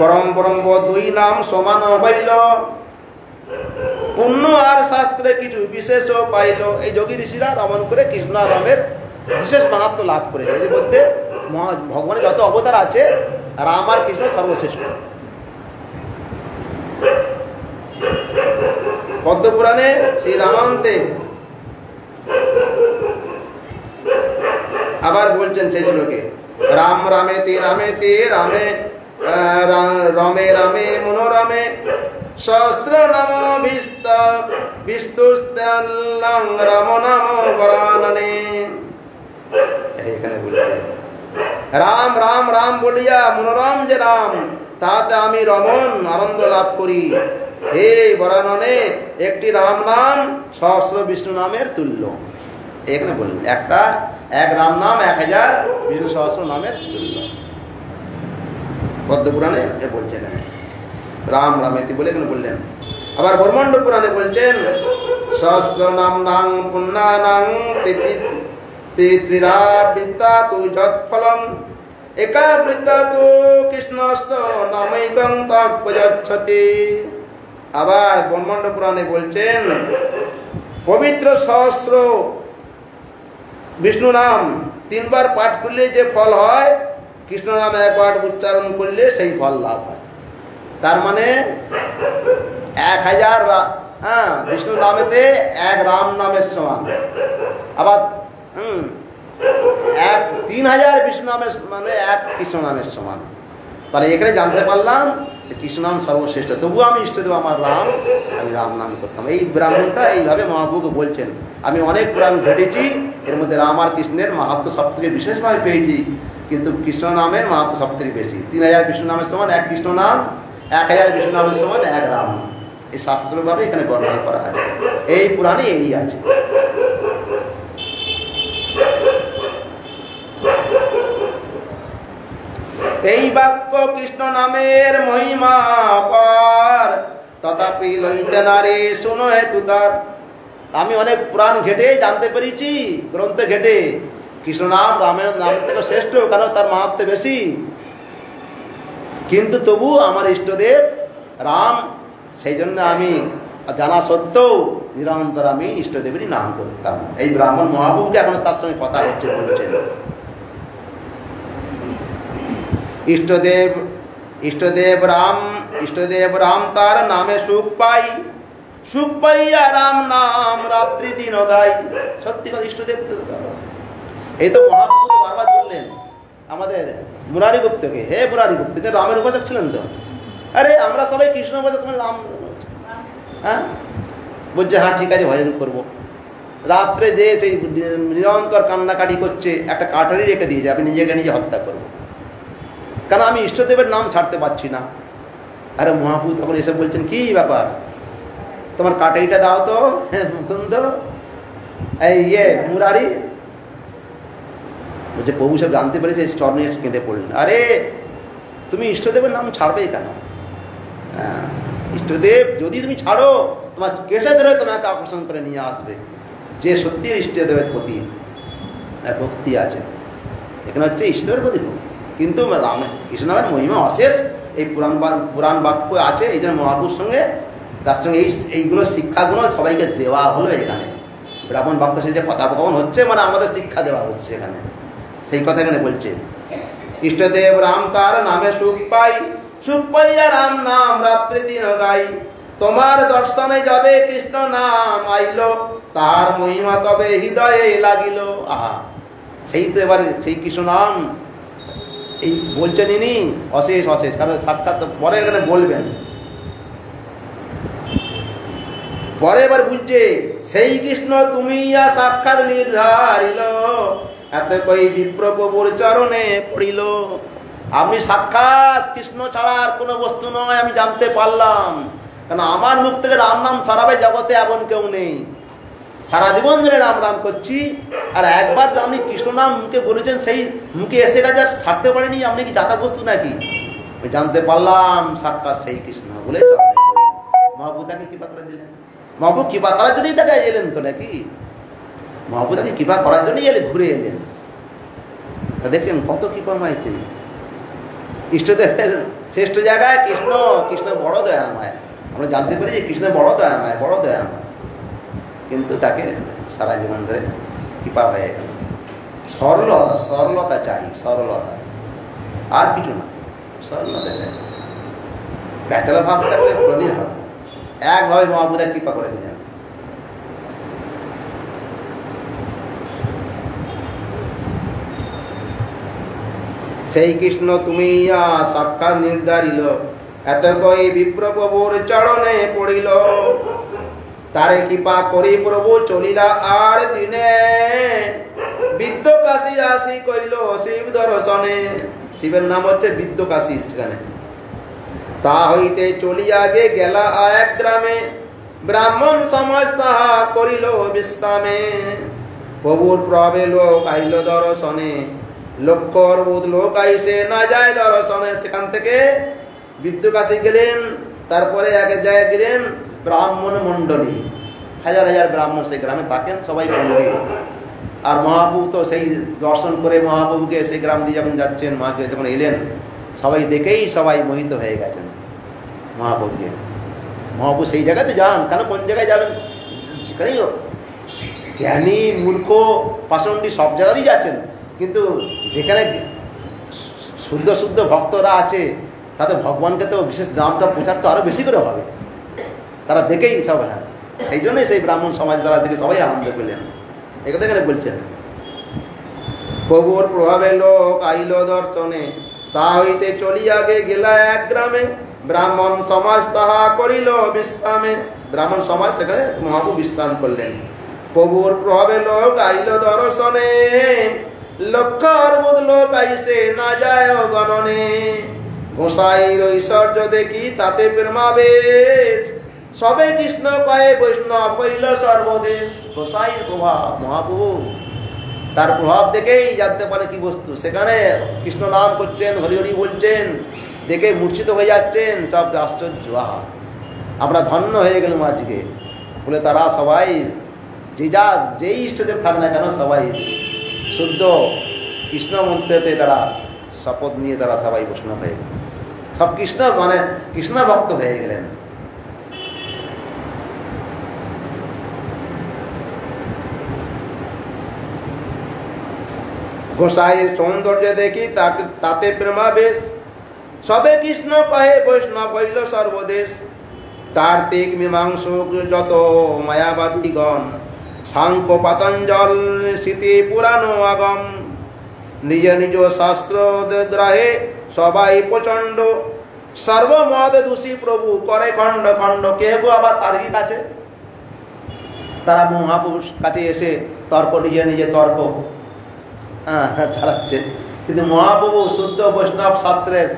পরম ব্রহ্ম দুই নাম সমান হইল, পুণ্য আর শাস্ত্রে কিছু বিশেষ পাইল। এই যোগী ঋষিরা রমণ করে কৃষ্ণ নামের বিশেষ মাহাত্ম লাভ করেছে। এর মধ্যে ভগবানের যত অবতার আছে, রাম আর কৃষ্ণ সর্বশ্রেষ্ঠ। পদ্মপুরাণে শ্রী রামান্তে আবার বলছেন সেই শ্লোকে রাম রামেতি রামেতি রামে রমে রমে মনোরমে সহস্র নাম বিস্তুস্তাল্লাং রাম নাম বরাননে। এখানে বলছে রাম রাম রাম বলিয়া মনোরম যে নাম, তাতে আমি রমন আনন্দ লাভ করি। হে বরাননে, একটি রাম নাম সহস্র বিষ্ণু নামের তুল্য। এখানে বললেন এক রাম নাম 1000 বিষ্ণু সহস্র নামের তুল্য। পদ্মপুরাণে বলছেন রাম রামেতি বলে এখানে বললেন। আবার ব্রহ্মাণ্ড পুরাণে বলছেন সহস্র নাম নাং পুণ্যানাং ত্রিরাবৃত্তা তু যৎফলম একাবৃত্তা তু কৃষ্ণস্য নামৈকং তৎপযচ্ছতি। আবার ব্রহ্মাণ্ড পুরাণে বলছেন পবিত্র সহস্র বিষ্ণু নাম 3 বার পাঠ করলে যে ফল হয়, কৃষ্ণ নাম 1 বার উচ্চারণ করলে সেই ফল লাভ হয়। তার মানে 1000 বিষ্ণু নামেতে 1 রাম নামের সমান। আবার 3000 বিষ্ণু নামের মানে 1 কৃষ্ণ নামের সমান। তাহলে এখানে জানতে পারলাম যে কৃষ্ণ নাম সর্বশ্রেষ্ঠ। তবুও আমি ইষ্টদেব আমার রাম, আমি রাম নাম করতাম। এই ব্রাহ্মণটা এইভাবে মহাপ্রভু বলছেন, আমি অনেক পুরাণ ঘটেছি, এর মধ্যে রাম আর কৃষ্ণের মাহাত্ম্য সব থেকে বিশেষভাবে পেয়েছি, কিন্তু কৃষ্ণ নামের মাহাত্ম্য সব থেকে বেশি। 3000 কৃষ্ণ নামের সমান এক কৃষ্ণ নাম, 1000 বিষ্ণু নামের সমান এক রাম। এই শাস্ত্রভাবে এখানে বর্ণনা করা আছে, এই পুরাণে এই আছে। এই বাক্য কৃষ্ণ নামের মহিমা পার, তথাপি লইতে নারে শুনো হেতু তার। আমি অনেক পুরাণ ঘেটে জানতে পেরেছি, গ্রন্থে ঘেটে, কৃষ্ণ নাম রামের নাম থেকে শ্রেষ্ঠ, কারণ তার মাহাত্ম্য বেশি। কিন্তু তবু আমার ইষ্টদেব রাম, সেই জন্য আমি জানা সত্ত্বেও নিরন্তর আমি ইষ্টদেবেরই নাম করতাম। এই ব্রাহ্মণ মহাপ্রভুকে এখন তার সঙ্গে কথা হচ্ছে, বলছেন ইষ্টদেব রাম তার নামে সুখ পাই, সুখ পাইয়া রাম নাম রাত্রি দিন গাই। সত্যি কথা, ইষ্টদেব এই তো মহাপ্রভু বারবার বললেন আমাদের মুরারি গুপ্তকে, হে মুরারি গুপ্ত, রামের উপাসক ছিলেন তো, আরে আমরা সবাই কৃষ্ণ উপাসক, তোমার রাম, হ্যাঁ বলছে হ্যাঁ ঠিক আছে ভজন করবো। রাত্রে যে সেই নিরন্তর কান্নাকাটি করছে, একটা কাঠরি রেখে দিয়েছে, আমি নিজেকে নিজে হত্যা করবো, কারণ আমি ইষ্টদেবের নাম ছাড়তে পারছি না। আরে মহাপ্রভু তখন এসে বলছেন, কি ব্যাপার, তোমার কাটারিটা দাও তো মুকুন্দ, এই মুরারি। বলছে প্রভু সব জানতে পেরেছে, চরণে এসে কেঁদে পড়লেন, আরে তুমি ইষ্টদেবের নাম ছাড়বেই কেন? হ্যাঁ, ইষ্টদেব যদি তুমি ছাড়ো, তোমার কেসে ধরে তোমাকে আকর্ষণ করে নিয়ে আসবে। যে সত্যি ইষ্টদেবের প্রতি ভক্তি আছে, এখানে হচ্ছে ইষ্টদেবের প্রতি ভক্তি। কিন্তু কৃষ্ণ নামের মহিমা অশেষ, এই পুরাণ বাক্য আছে, এই জন্য মহাপুরুর সঙ্গে তার সঙ্গে এইগুলো শিক্ষাগুলো সবাইকে দেওয়া হলো। এখানে ব্রাহ্মণ বাক্য সে যে কথোপকথন হচ্ছে, মানে আমাদের শিক্ষা দেওয়া হচ্ছে এখানে, সেই কথা এখানে বলছে। ইষ্টদেব রাম তার নামে সুখ পাই, সুখ পাইয়া রাম নাম রাত্রি দিন গাই। তোমার দর্শনে যাবে কৃষ্ণ নাম আইল, তার মহিমা তবে হৃদয়ে লাগিল। আহা, সেই তো এবার সেই কৃষ্ণ নাম এই বলছেন ইনি, অশেষ অশেষ, কারণ সাক্ষাৎ পরে এখানে বলবেন, পরে এবার বুঝছে সেই কৃষ্ণ তুমি সাক্ষাৎ নির্ধারিল, এত কই বিপ্র প্রভুর চরণে পড়িল। আমি সাক্ষাৎ কৃষ্ণ ছাড়া আর কোনো বস্তু নয়, আমি জানতে পারলাম, কারণ আমার মুখ থেকে রাম নাম ছড়াবে জগতে এমন কেউ নেই। সারা জীবন ধরে রাম রাম করছি, আর একবার আপনি কৃষ্ণ নাম মুখে বলেছেন, সেই মুখে এসে গেছে, আর ছাড়তে পারেনি, আপনি কি জাতা বস্তু নাকি? আমি জানতে পারলাম সাক্ষাৎ সেই কৃষ্ণ বলে মহাপ্রভু তাকে কৃপা করে দিলেন। মহাপ্রভু কৃপা করার জন্যই তাকে এলেন তো নাকি? মহাপ্রভু তাকে কৃপা করার জন্যই ঘুরে এলেন। দেখছেন কত কৃপাময় তিনি। ইষ্টদেবের শ্রেষ্ঠ জায়গায় কৃষ্ণ, কৃষ্ণ বড় দয়াময়। আমরা জানতে পারি যে কৃষ্ণ বড় দয়াময়, বড় দয়াময়, কিন্তু তাকে সারা জীবন ধরে কৃপা হয়ে গেল। সরলতা, সরলতা চাই, সরলতা, আর কিছু না, সরলতা চাই। প্যাচালা ভাব থাকলে প্রদিন হবে, একভাবে মহাপ্রভু কৃপা করে দিলেন। সেই কৃষ্ণ তুমি সাক্ষাৎ নির্ধারিল, এত কই বিপ্র প্রভুর চরণে পড়িল। তারে কৃপা করি প্রভু চলিলা আর দিনে, বিদ্যকাশী আসি কইল শিব দর্শনে। শিবের নাম হচ্ছে বিদ্যকাশী এখানে। তা হইতে চলিয়া গে গেলা এক গ্রামে, ব্রাহ্মণ সমাজ তাহা করিল বিশ্রামে। প্রভুর প্রবে লোক আইল দর্শনে, লক্ষ অর্বুদ লোক আইসে না যায় দর্শনে। সেখান থেকে বিদ্যকাশী গেলেন, তারপরে এক জায়গায় গেলেন ব্রাহ্মণ মণ্ডলী, হাজার হাজার ব্রাহ্মণ সেই গ্রামে থাকেন, সবাই মণ্ডলী। আর মহাপ্রভু তো সেই দর্শন করে মহাপ্রভুকে সেই গ্রাম দিয়ে যখন যাচ্ছেন, মাকে যখন এলেন, সবাই দেখেই সবাই মোহিত হয়ে গেছেন মহাপ্রভুকে। মহাপ্রভু সেই জায়গাতে যান, কেন কোন জায়গায় যাবেন, সেখানেই জ্ঞানী মূর্খ পাষণ্ডী সব জায়গাতেই যাচ্ছেন, কিন্তু যেখানে শুদ্ধ শুদ্ধ ভক্তরা আছে, তাদের ভগবানকে তো বিশেষ নামটা প্রচার তো আরো বেশি করে হবে, তারা দেখেই সব। হ্যাঁ, সেই জন্যই সেই ব্রাহ্মণ সমাজ দ্বারা দেখে সবাই আনন্দ পেলেন। এখানে বলছেন প্রভুর প্রভাবে লোক আইল দর্শনে, তা হইতে চলিয়া গেলা এক গ্রামে, ব্রাহ্মণ সমাজ তাহা করিল বিশ্রামে। ব্রাহ্মণ সমাজ সেখানে মহাপ্রভু বিশ্রাম করলেন। প্রভুর প্রভাবে লোক আইল দর্শনে, লক্ষ অর্বুদ লোক আইসে না যায় গণনে। গোসাইর ঐশ্বর্য দেখি তাতে প্রেমাবেশ, সবে কৃষ্ণ পায়ে বৈষ্ণব হইল সর্বদেশ। গোসাইর প্রভাব, মহাপ্রভু তার প্রভাব দেখেই জানতে পারে কি বস্তু। সেখানে কৃষ্ণ নাম করছেন, হরি হরি বলছেন, দেখে মূর্ছিত হয়ে যাচ্ছেন। সব আশ্চর্য, আমরা ধন্য হয়ে গেলাম আজকে। বলে তারা সবাই যেই ইষ্টদেব থাক না কেন, সবাই শুদ্ধ কৃষ্ণ মন্ত্রেতে তারা শপথ নিয়ে তারা সবাই বৈষ্ণব হয়ে গেলেন। সব কৃষ্ণ মানে কৃষ্ণ ভক্ত হয়ে গেলেন। গোসাইয়ের সৌন্দর্য দেখি তাতে প্রেমাবেশ, সবে কৃষ্ণ কহে বৈষ্ণব হইল সর্বদেশ। তার্কিক মীমাংসক যত মায়াবাদীগণ, সাংখ্য পাতঞ্জল স্মৃতি পুরাণ আগম। নিজ নিজ শাস্ত্র গ্রাহে সবাই প্রচন্ড, সর্বমদ দোষী প্রভু করে খণ্ড খণ্ড। কেউ আবার তার্কিক আছে, তারা মহাপুরুষ কাছে এসে তর্ক, নিজে নিজে তর্ক চালাচ্ছে। কিন্তু মহাপ্রভু শুদ্ধ বৈষ্ণব শাস্ত্রের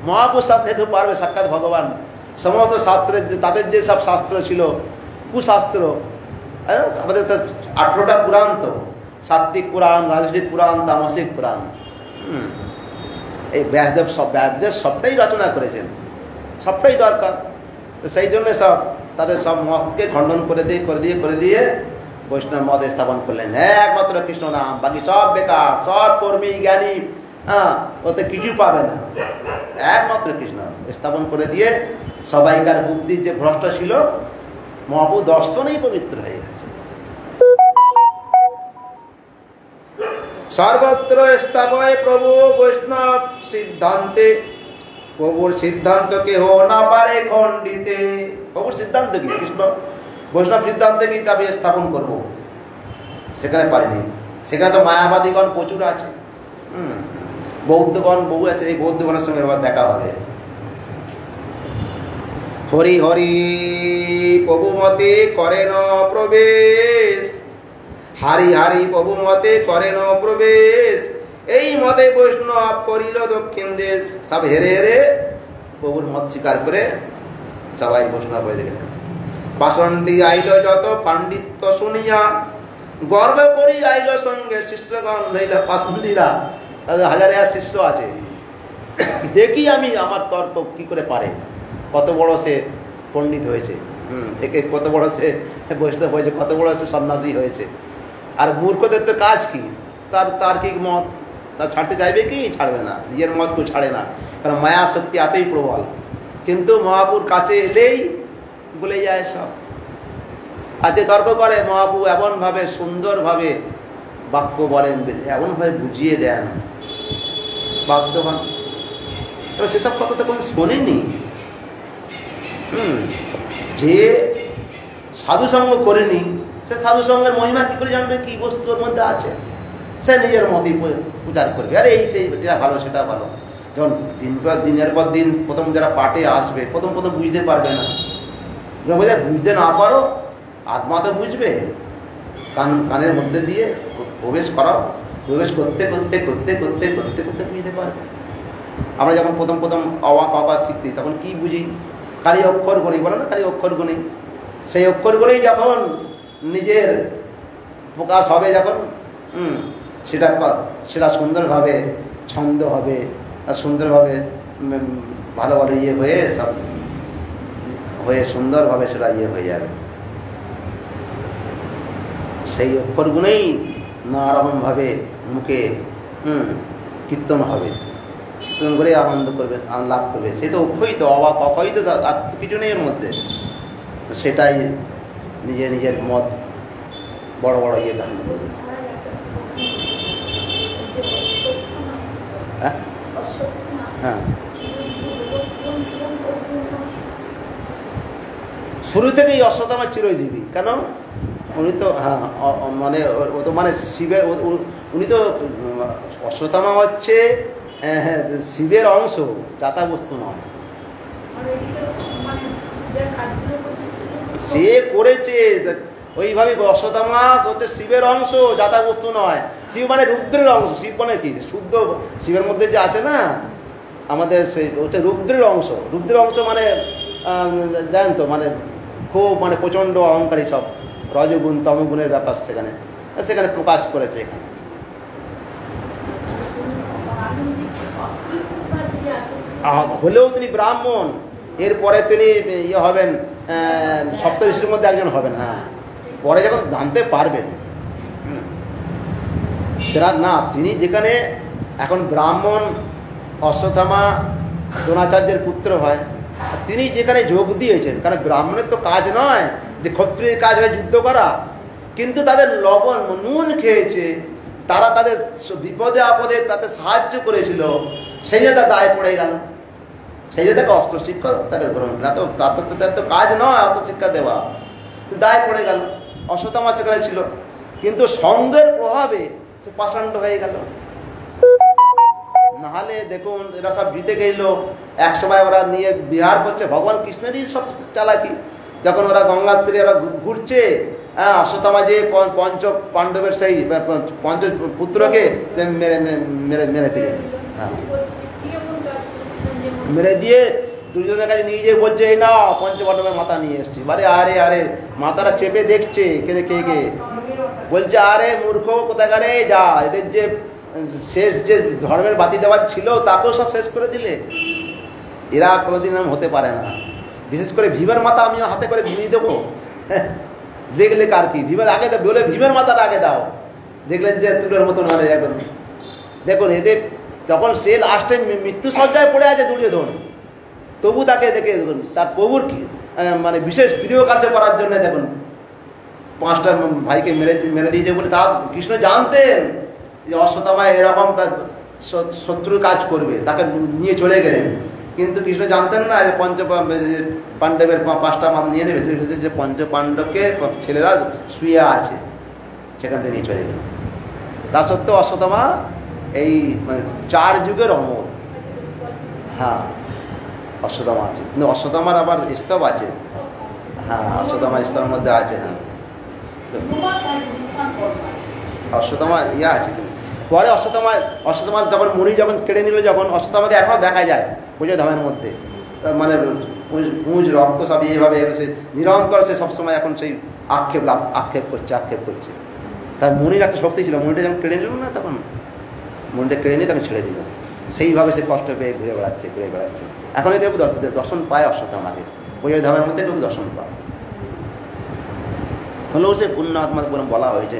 মহাপ্রভু সব দেখতে পারবে, সাক্ষাৎ ভগবান। সমস্ত শাস্ত্রের তাদের যে সব শাস্ত্র ছিল, কুশাস্ত্র, আমাদের তো 18টা পুরাণ, তো সাত্বিক পুরাণ, রাজসিক পুরাণ, তামসিক পুরাণ। এই ব্যাসদেব সবটাই রচনা করেছেন, সবটাই দরকার। তো সেই জন্য সব তাদের সব মতকে খণ্ডন করে দিয়ে বৈষ্ণব মত স্থাপন করলেন। একমাত্র কৃষ্ণ নাম, বাকি সব বেকার, সব কর্মী জ্ঞানী, ওতে কিছু পাবে না। একমাত্র কৃষ্ণ স্থাপন করে দিয়ে সবাইকার বুদ্ধির যে ভ্রষ্ট ছিল, মহাপ্রভু দর্শনেই পবিত্র হয়ে গেছে। সর্বত্র স্থাপয় প্রভু বৈষ্ণব সিদ্ধান্তে, প্রভুর সিদ্ধান্ত কেহ না পারে খণ্ডিতে। প্রভুর সিদ্ধান্ত কি? কৃষ্ণ বৈষ্ণব সিদ্ধান্তে কি তবে স্থাপন করব, সেখানে পারিনি। সেখানে তো মায়াবাদীগণ প্রচুর আছে, বৌদ্ধগণ বহু আছে। এই বৌদ্ধগণের সঙ্গে এবার দেখা হবে। হরি হরি প্রভু মতে করেন প্রবেশ, হারি হারি প্রভু মতে করেন প্রবেশ। এই মতে বৈষ্ণব করিল দক্ষিণ দেশ। সব হেরে হেরে প্রভুর মত স্বীকার করে সবাই বৈষ্ণব হয়ে গেলেন। পাষণ্ডী আইল যত পাণ্ডিত্য শুনিয়া, গর্ব করি আইল সঙ্গে শিষ্যগণ লইলা। পাষণ্ডীরা, তাদের হাজারে শিষ্য আছে, দেখি আমি আমার তর্ক কি করে পারে, কত বড় সে পণ্ডিত হয়েছে, একে কত বড় সে বৈষ্ণব হয়েছে, কত বড় সে সন্ন্যাসী হয়েছে। আর মূর্খদের তো কাজ কি, তার তার্কিক মত তা ছাড়তে চাইবে কি? ছাড়বে না, নিজের মত কেউ ছাড়ে না, কারণ মায়া শক্তি এতই প্রবল। কিন্তু মহাপুর কাছে এলেই বলে যায় সব। আজকে তর্ক করে, মহাপ্রভু এমনভাবে সুন্দরভাবে বাক্য বলেন, এমনভাবে বুঝিয়ে দেন, বাধ্য হন। এবার সেসব কথা তো কোনো শোনেনি। যে সাধুসঙ্গ করেনি, সে সাধুসঙ্গের মহিমা কি করে জানবে, কি বস্তুর মধ্যে আছে? সে নিজের মতেই প্রচার করবে, আরে এই সেই যেটা ভালো সেটা ভালো। যখন দিনের পর দিন প্রথম যারা পাঠে আসবে, প্রথম বুঝতে পারবে না। বুঝতে না পারো, আত্মা তো বুঝবে। কানের মধ্যে দিয়ে প্রবেশ করাও, প্রবেশ করতে করতে করতে করতে করতে করতে বুঝতে পারবে। আমরা যখন প্রথম অবাক শিখতে, তখন কি বুঝি? খালি অক্ষর গণি, বলো না, খালি অক্ষর গণি। সেই অক্ষর গণেই যখন নিজের প্রকাশ হবে, যখন সেটা সুন্দরভাবে ছন্দ হবে, আর সুন্দরভাবে ভালো ভালো ইয়ে হয়ে সব হয়ে সুন্দরভাবে সেটা ইয়ে হয়ে যাবে। সেই অক্ষরগুলোই নানারকমভাবে মুখে কীর্তন হবে, কীর্তন করে আনন্দ করবে, লাভ করবে। সে তো অক্ষয়িত, অক্ষয়িত, আর কিছু নেই এর মধ্যে। সেটাই নিজের মত বড় বড় ইয়ে ধারণ করবে। হ্যাঁ, শুরু থেকেই অশ্বত্থামা চিরজীবী। কেন? উনি তো মানে ও তো মানে শিবের, উনি তো অশ্বত্থামা হচ্ছে শিবের অংশ, যাতা বস্তু নয়। সে করেছে ওইভাবে, অশ্বত্থামা হচ্ছে শিবের অংশ, যাতা বস্তু নয়। শিব মানে রুদ্রের অংশ। শিব মানে কি? শুদ্ধ শিবের মধ্যে যে আছে না আমাদের, সেই হচ্ছে রুদ্রের অংশ। রুদ্রের অংশ মানে জানেন তো, মানে খুব মানে প্রচণ্ড অহংকারী, সব রজগুণ তমগুণের ব্যাপার সেখানে সেখানে প্রকাশ করেছে এখানে। হলেও তিনি ব্রাহ্মণ, এরপরে তিনি ইয়ে হবেন, সপ্তর্ষির মধ্যে একজন হবেন। হ্যাঁ, পরে যখন জানতে পারবেন না, তিনি যেখানে এখন ব্রাহ্মণ, অশ্বত্থামা দ্রোণাচার্যের পুত্র হয়, তিনি যেখানে যোগ দিয়েছেন, কারণ ব্রাহ্মণের তো কাজ নয় যে ক্ষত্রিয়ের কাজ হয় যুদ্ধ করা, কিন্তু তাদের লবণ নুন খেয়েছে, তারা তাদের বিপদে আপদে তাকে সাহায্য করেছিল, সেই জন্য তার দায় পড়ে গেল। সেই জন্য তাকে অস্ত্র শিক্ষা তাকে গ্রহণ না, তো তার তো কাজ নয় অস্ত্র শিক্ষা দেওয়া, দায় পড়ে গেল। অশ্বত্থামা সেখানে ছিল, কিন্তু সঙ্গের প্রভাবে সে পাষাণ্ড হয়ে গেল। নাহলে দেখুন এরা সব জিতে গেল, এক সময় ওরা নিয়ে বিহার করছে, ভগবান কৃষ্ণেরই সব চালাকি। যখন ওরা গঙ্গার তীরে ওরা ঘুরছে, হ্যাঁ, অশ্বত্থামা যে পঞ্চ পাণ্ডবের সেই পঞ্চ পুত্রকে মেরে মেরে মেরে দিয়ে, হ্যাঁ, মেরে দিয়ে দুজনের কাছে নিয়ে যেয়ে বলছে, এই না পঞ্চ পাণ্ডবের মাথা নিয়ে এসছি। আরে আরে আরে মাথাটা চেপে দেখছে কে কে কে, বলছে আরে মূর্খ কোথাকারে, যা এদের যে শেষ যে ধর্মের বাতি দেওয়ার ছিল তাকেও সব শেষ করে দিলে। এরা কোনোদিন হতে পারে না। বিশেষ করে ভীমের মাথা আমিও হাতে করে ঘুরিয়ে দেবো, দেখলে কার কি। ভীমের আগে বলে ভীমের মাথাটা আগে দাও, দেখলেন যে তুলের মতন মানে একদম। দেখুন এদের যখন সে লাস্টে মৃত্যু সজ্জায় পড়ে আছে দুর্যোধন, তবু তাকে দেখে দেখুন তার প্রভুর মানে বিশেষ প্রিয় কার্য করার জন্য দেখুন 5টা ভাইকে মেরে দিয়েছে বলে তারা কৃষ্ণ জানতেন যে অশ্বত্থামা এরকম তার শত্রুর কাজ করবে, তাকে নিয়ে চলে গেলেন। কিন্তু কৃষ্ণ জানতেন না যে পাণ্ডবের 5টা মাথা নিয়ে দেবে, যে পঞ্চ পাণ্ডবকে ছেলেরা শুয়ে আছে সেখান থেকে নিয়ে চলে গেল। তা সত্ত্বেও অশ্বত্থামা এই মানে 4 যুগের অমর। হ্যাঁ, অশ্বত্থামা আছে, কিন্তু অশ্বত্থামার আবার স্তব আছে। হ্যাঁ, অশ্বত্থামার স্তবের মধ্যে আছে। হ্যাঁ, অশ্বত্থামা ইয়ে আছে। পরে অশ্বত্থামার যখন মুনি যখন কেড়ে নিল, যখন অশ্বত্থামাকে এখনো দেখা যায় পুজো ধামের মধ্যে, মানে পুঁজ রক্ত সব এইভাবে সে নিরন্তর, সে সবসময় এখন সেই আক্ষেপ করছে। তার মুনির একটা শক্তি ছিল, মুনিটা যখন কেড়ে নিল না, তখন মুনিটা কেড়ে নিয়ে তাকে ছেড়ে দিল। সেইভাবে সে কষ্ট পেয়ে ঘুরে বেড়াচ্ছে। এখন কেউ দর্শন পায় অশ্বত্থামাকে, পুজো ধামের মধ্যে কেউ দর্শন পায়। হলেও সে পুণ্য আত্মা বলা হয়েছে,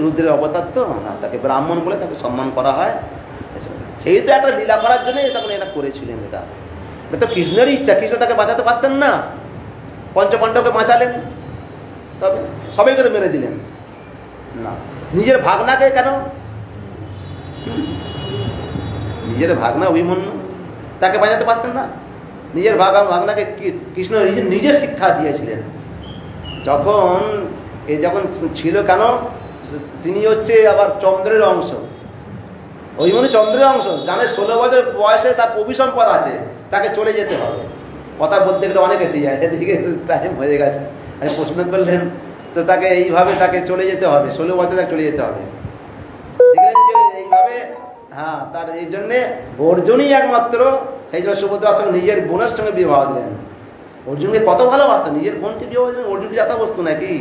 রুদ্রের অবতার তো না, তাকে ব্রাহ্মণ বলে তাকে সম্মান করা হয়। সেই তো একটা লীলা করার জন্যই তখন এটা করেছিলেন। এটা তো কৃষ্ণেরই ইচ্ছা, কৃষ্ণ তাকে বাঁচাতে পারতেন না, পঞ্চপাণ্ডবকে বাঁচালেন, তবে সবাইকে তো মেরে দিলেন না। নিজের ভাগনাকে কেন, নিজের ভাগনা অভিমন্যু, তাকে বাঁচাতে পারতেন না? নিজের ভাগনাকে কৃষ্ণ নিজে শিক্ষা দিয়েছিলেন। যখন ছিল কেন, তিনি হচ্ছে আবার চন্দ্রের অংশ, অভিমন্যু চন্দ্রের অংশ, জানে 16 বছর বয়সে তার প্রভু সম্পদ আছে, তাকে চলে যেতে হবে। কথা বলতে গেলে অনেক এসে যায়, এদিকে টাইম হয়ে গেছে। আমি প্রশ্ন করলেন তো তাকে এইভাবে তাকে চলে যেতে হবে, 16 বছর তাকে চলে যেতে হবে। দেখলেন যে এইভাবে, হ্যাঁ, তার এই জন্যে অর্জুনই একমাত্র, সেই জন্য সুভদ্রার সঙ্গে নিজের বোনের সঙ্গে বিবাহ দিলেন। অর্জুনকে কত ভালোবাসতেন, নিজের বোনকে বিবাহ দিলেন। অর্জুনকে যাতা বস্তু নাকি,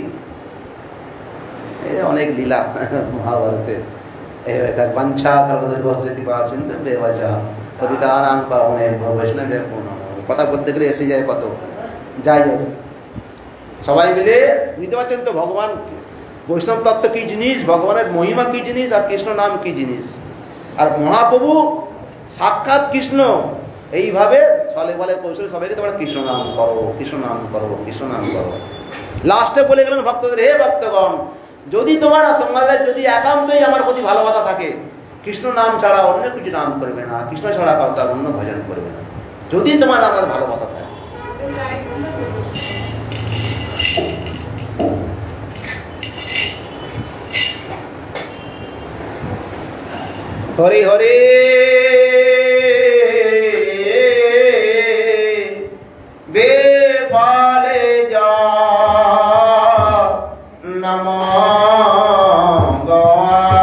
অনেক লীলা মহাভারতে। কথা বলতে গেলে এসে যায় কত। যাই হোক, সবাই মিলে বুঝতে পারছেন তো ভগবান বৈষ্ণব তত্ত্ব কি জিনিস, ভগবানের মহিমা কি জিনিস, আর কৃষ্ণ নাম কি জিনিস। আর মহাপ্রভু সাক্ষাৎ কৃষ্ণ। এইভাবে ছলে বলে কৌশলে সবাইকে তোমরা কৃষ্ণ নাম করো, কৃষ্ণ নাম করো, কৃষ্ণ নাম করো। লাস্টে বলে গেলেন ভক্তদের, হে ভক্তগণ, যদি তোমাদের যদি একান্তই আমার প্রতি ভালোবাসা থাকে, কৃষ্ণ নাম ছাড়া অন্য কিছু নাম করবে না, কৃষ্ণ ছাড়া কাউ তার অন্য ভজন করবে না, যদি তোমার আমার ভালোবাসা থাকে। হরি হরি नमो गवाय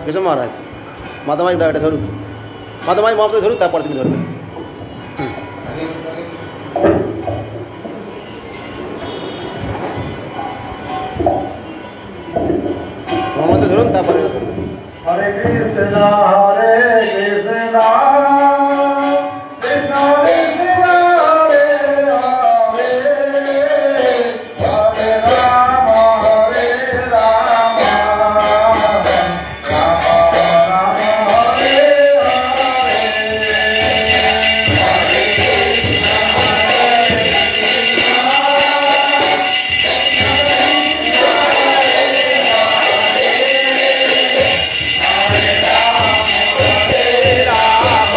কেশব মহারাজ মাতামাই দাও এটা ধরুন মাতামাই মহাপ্রসাদ ধরুন তারপর তুমি ধরবে মহাপ্রসাদ ধরুন তারপরে এটা ধরবে হরে কৃষ্ণ হরে কৃষ্ণ কৃষ্ণ কৃষ্ণ হরে হরে হরে রাম হরে রাম রাম রাম হরে हरे Ram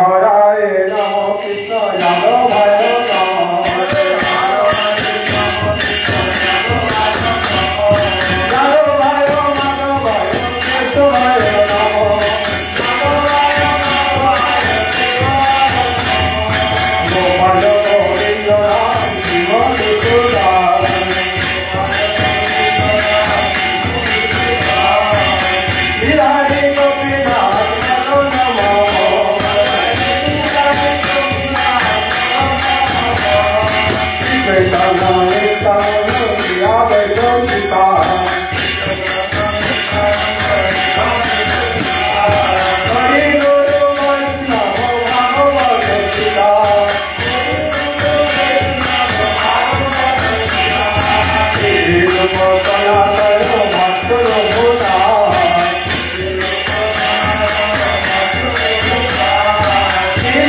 Radharaye Namo Krishna Yadavaya Namo Yadavaya Madhavaya Keshavaya Namo Gopala Govinda Shiva Sudha Bihari Gopinath Namo Namo Chaitanya Nityananda Advaita Hari Guru Vaishnava Bhagavata Gita Shri Rupa Sanatana Bhattara Bhuta Shri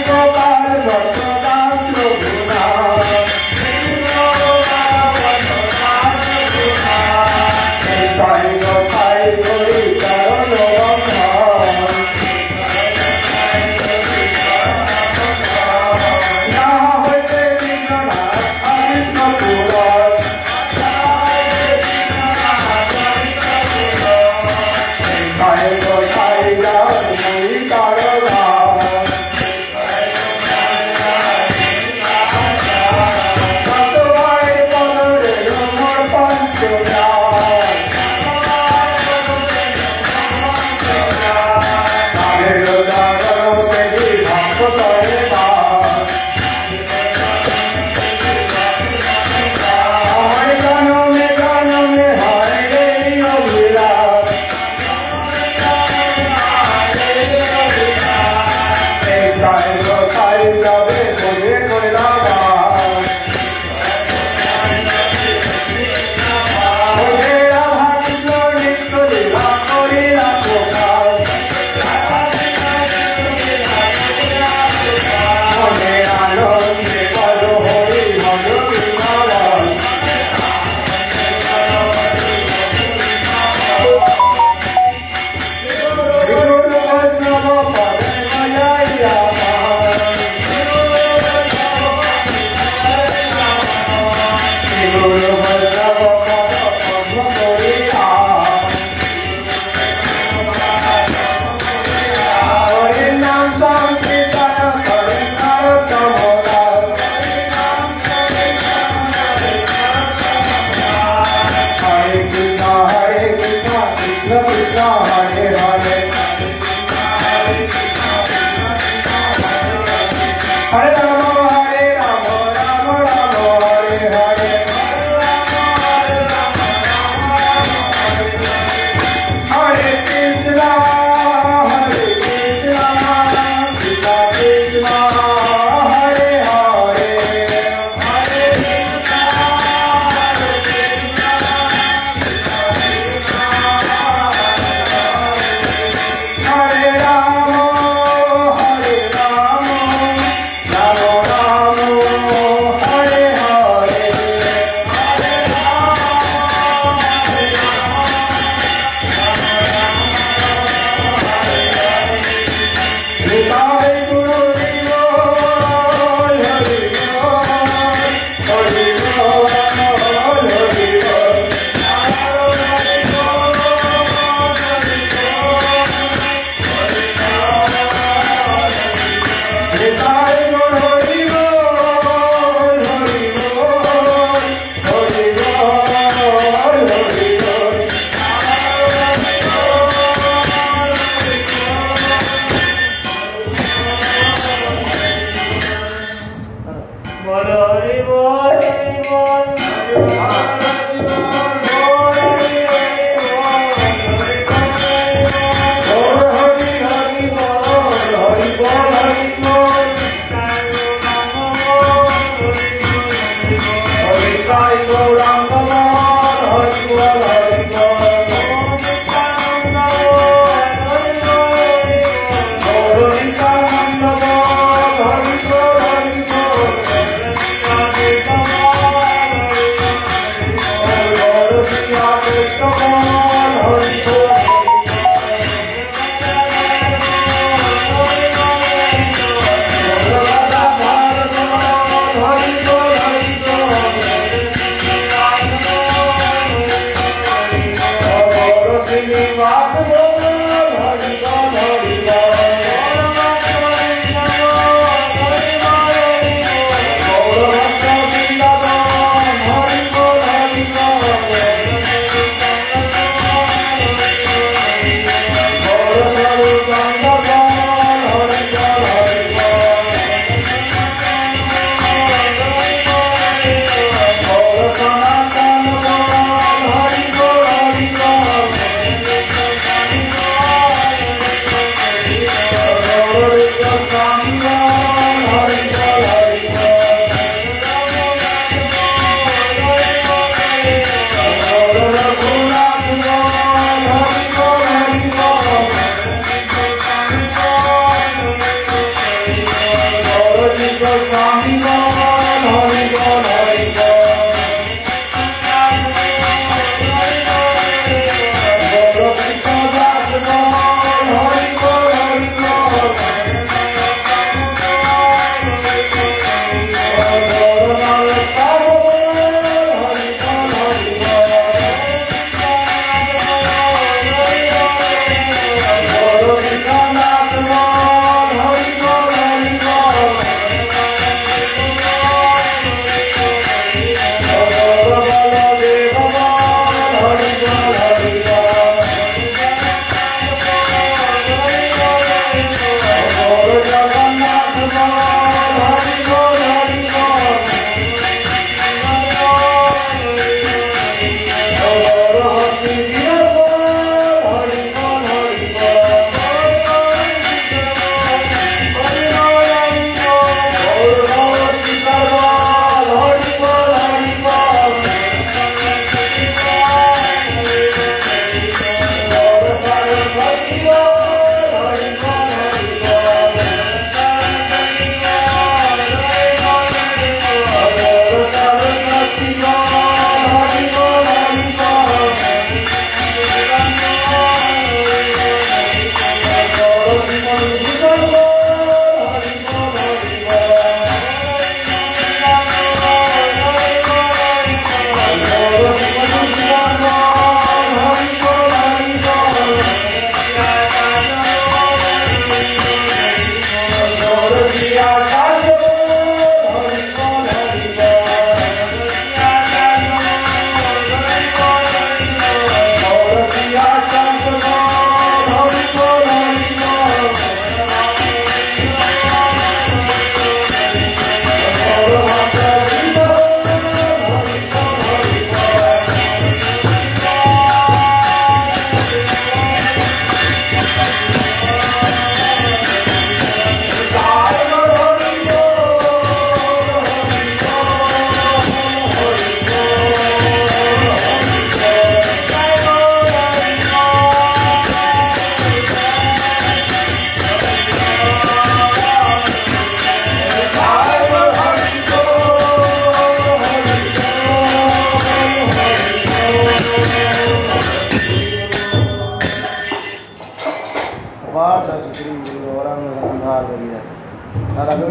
Gopal Bhatta Dasra Bhuta Sai Gopai Gori Charano Bhakta Nahate Vijana Aditya Pura Sai Gopai Gori Charano Satvai Padare Namar Panchaya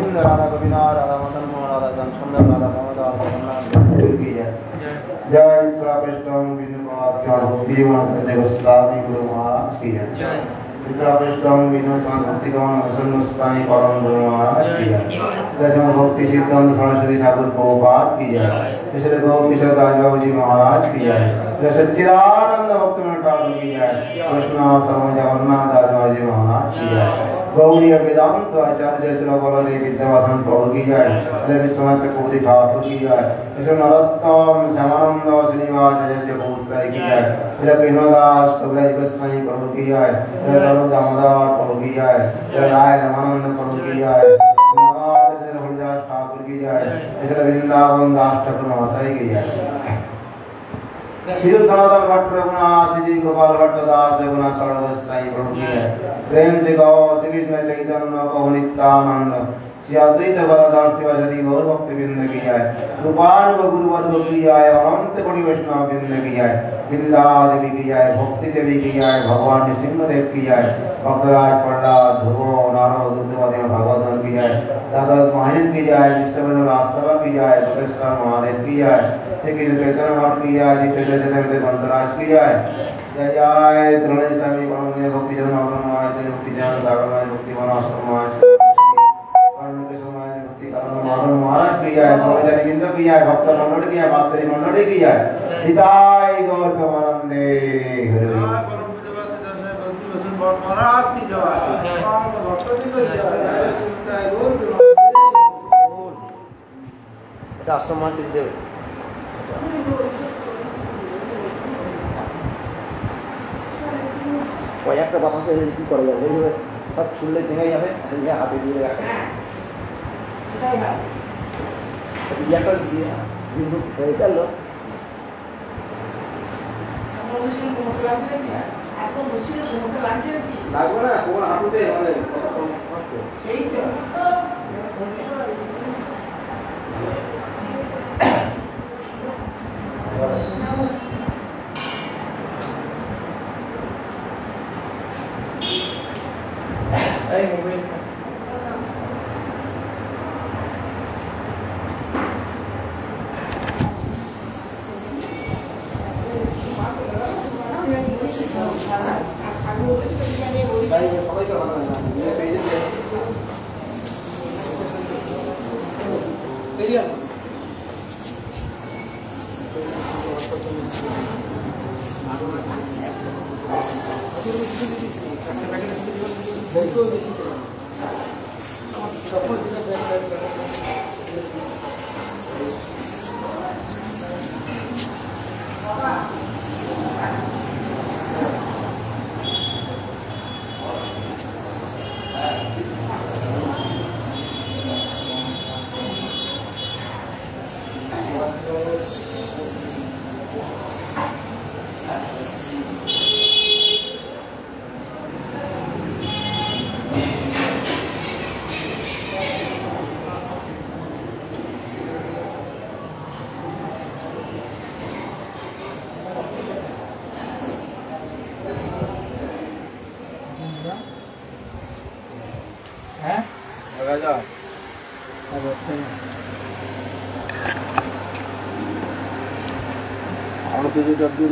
Govind Radha Govinda Radha Madan Mohan Radha Shyam सुंदर राधा दामोदर जगन्नाथ की जय। जय श्री कृष्ण विष्णु भक्ति माता गोस्वामी गुरु महाराज की जय। कृष्ण विष्णु भक्ति गोस्वामी परम गुरु महाराज की जय। जय भक्ति सिद्धांत सरस्वती ठाकुर प्रभुपाद की जय। जय गौर किशोर दास बाबू जी महाराज की जय। जय सच्चिदानंद भक्त ठाकुर की जय। कृष्ण सर्व जगन्नाथ दास बाबू जी महाराज की जय। गौरी वेदांत आचार्य जय श्री बलदेव विद्यावासन प्रभु की जय। श्री विश्वनाथ प्रभु ठाकुर की जय। श्री नरोत्तम श्यामानंद श्रीनिवास जय भूत की जय। श्री विनोदास कबीर गोस्वामी प्रभु की जय। श्री सर्व दामोदर प्रभु की जय। श्री राय रामानंद प्रभु की जय। श्री हरिदास ठाकुर की जय। श्री वृंदावन दास ठाकुर महाशय की जय। श्री सनातन भट्ट रघुनाथ श्री गोपाल भट्ट दास रघुनाथ सर्वस्वामी प्रभु की जय। प्रेम से गाओ श्री कृष्ण चैतन्य प्रभु नित्यानंद श्री अद्वैत गदाधर शिवाचार्य गौर भक्त वृंद की जय। रूपान गुरु वर्ग की जय। अनंत कोटि वैष्णव वृंद की जय। वृंदा देवी की जय। भक्ति देवी की जय। भगवान सिंहदेव की जय। भक्तराज प्रहलाद ध्रुव नारद दुर्वादेव भगवतन की जय। दादा महाजन की जय। विश्वबंधु राजसभा की जय। कृष्ण महादेव की जय। श्री कृष्ण चैतन्य भट्ट की जय। श्री कृष्ण चैतन्य ग्रंथराज की जय। जय जय त्रिवेणी स्वामी परम भक्ति जन भक्ति जन सागर भक्ति वनाश्रम महाराज की जय। बिंद की जय। भक्त मंडल की जय। मातरी मंडल की जय। हिताय गौर प्रेमानंदे हरे महाराज की जय। भक्त की जय। आश्रम देव কয়েকটা বাতাসে কি করা যাবে সব শুনলে ভেঙে যাবে হাতে দিয়ে রাখা সেটাই না একটা দিয়ে বিন্দু হয়ে গেল লাগবে না তোমার হাঁটুতে অনেক কষ্ট সেই তো এই মোবাইল সবাই তো ভালো না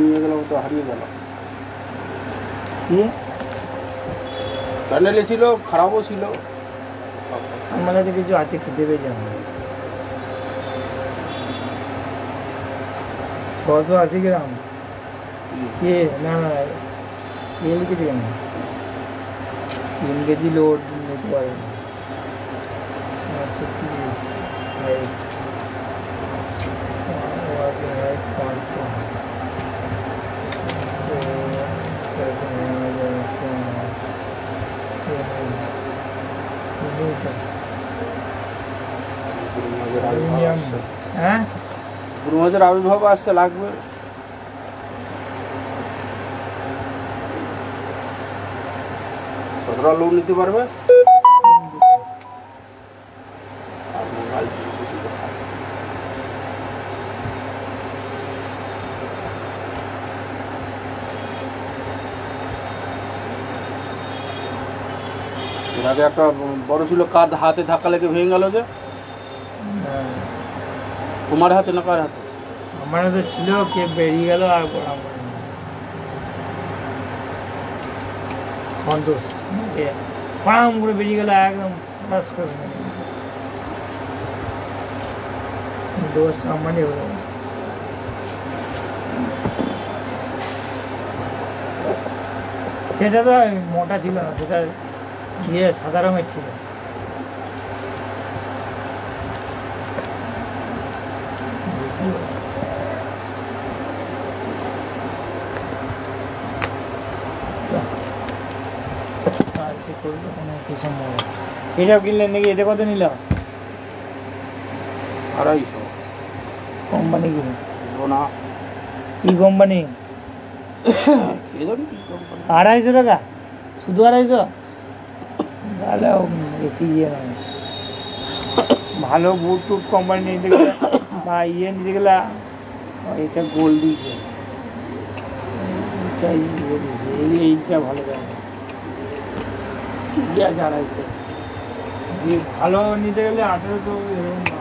নিয়ে গেলাম তো হারিয়ে গেল প্যানেলে ছিল খারাপও ছিল আমার কাছে কিছু আছে দেবে যেন 680 গ্রাম কে না না ये লিখেছে কেন 3 কেজি লোড নিতে পারে 500 আবির্ভাব আসতে লাগবে কতটা লোন নিতে পারবে আগে একটা বড় ছিল, কার হাতে ধাক্কা লেগে ভেঙে গেল যে? তোমার হাতে না কার হাতে? আমার হাতে ছিল, কে বেরিয়ে গেল আর বললাম সন্তোষ পাম করে বেরিয়ে গেল একদম ফ্লাস করে দোষ সামনে হলো। সেটা তো মোটা ছিল না, সেটা ইয়ে সাদা রঙের ছিল। এটাও কিনলেন নাকি? এটা কত নিল? 250 কোম্পানি কি না, কি কোম্পানি? 250 টাকা শুধু? 250? তাহলে বেশি ইয়ে নয়। ভালো বুট টুট কোম্পানি নিতে গেলে বা ইয়ে নিতে গেলে এটা গোল্ড দিয়েছে, এইটা ভালো জায়গা ঠিকই আছে। 250 ভালো নিতে গেলে 1800